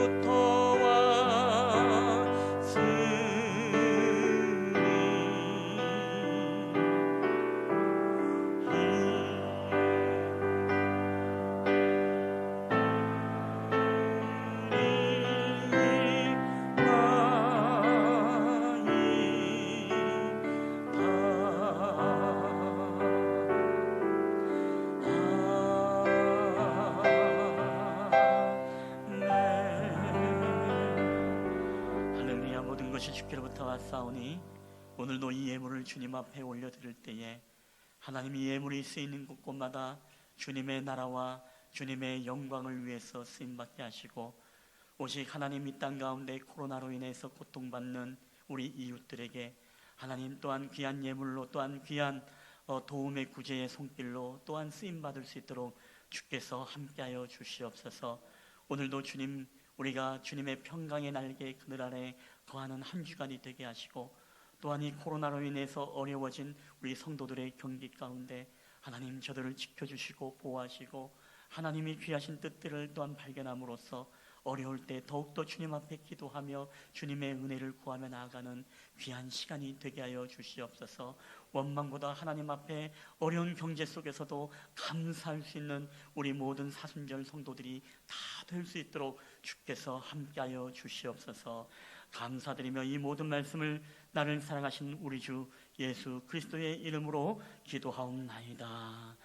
주께로부터 왔사오니 오늘도 이 예물을 주님 앞에 올려드릴 때에 하나님이 예물이 쓰이는 곳곳마다 주님의 나라와 주님의 영광을 위해서 쓰임받게 하시고 오직 하나님 이 땅 가운데 코로나로 인해서 고통받는 우리 이웃들에게 하나님 또한 귀한 예물로 또한 귀한 도움의 구제의 손길로 또한 쓰임받을 수 있도록 주께서 함께하여 주시옵소서. 오늘도 주님 우리가 주님의 평강의 날개 그늘 아래 거하는 한 주간이 되게 하시고 또한 이 코로나로 인해서 어려워진 우리 성도들의 경기 가운데 하나님 저들을 지켜주시고 보호하시고 하나님이 귀하신 뜻들을 또한 발견함으로써 어려울 때 더욱더 주님 앞에 기도하며 주님의 은혜를 구하며 나아가는 귀한 시간이 되게 하여 주시옵소서. 원망보다 하나님 앞에 어려운 경제 속에서도 감사할 수 있는 우리 모든 사순절 성도들이 다 될 수 있도록 주께서 함께하여 주시옵소서. 감사드리며 이 모든 말씀을 나를 사랑하신 우리 주 예수 그리스도의 이름으로 기도하옵나이다.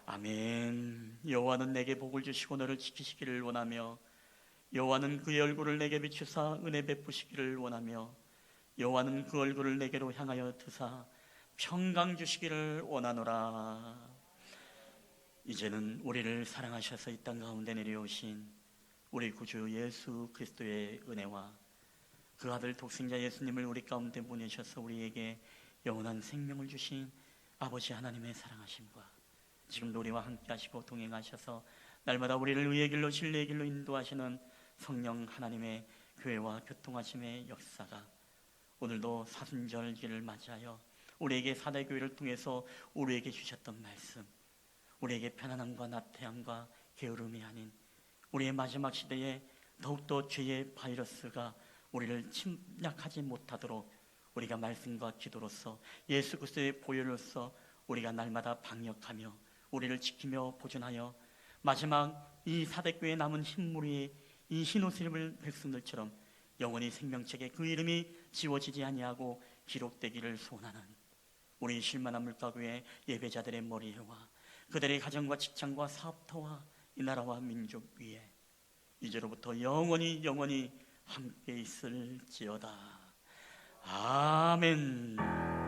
아멘. 여호와는 내게 복을 주시고 너를 지키시기를 원하며 여호와는 그의 얼굴을 내게 비추사 은혜 베푸시기를 원하며 여호와는 그 얼굴을 내게로 향하여 드사 평강 주시기를 원하노라. 이제는 우리를 사랑하셔서 이 땅 가운데 내려오신 우리 구주 예수 그리스도의 은혜와 그 아들 독생자 예수님을 우리 가운데 보내셔서 우리에게 영원한 생명을 주신 아버지 하나님의 사랑하심과 지금도 우리와 함께 하시고 동행하셔서 날마다 우리를 의의 길로 진리의 길로 인도하시는 성령 하나님의 교회와 교통하심의 역사가 오늘도 사순절기를 맞이하여 우리에게 사대교회를 통해서 우리에게 주셨던 말씀, 우리에게 편안함과 나태함과 게으름이 아닌 우리의 마지막 시대에 더욱더 죄의 바이러스가 우리를 침략하지 못하도록 우리가 말씀과 기도로서 예수 그리스도의 보혈로서 우리가 날마다 방역하며 우리를 지키며 보존하여 마지막 이 사대교회에 남은 흰무리의 이 흰옷을 입을 백성들처럼 영원히 생명책에 그 이름이 지워지지 아니하고 기록되기를 소원하는 우리 쉴만한 물가교회 예배자들의 머리와 그들의 가정과 직장과 사업터와 이 나라와 민족 위에 이제로부터 영원히 함께 있을지어다. 아멘.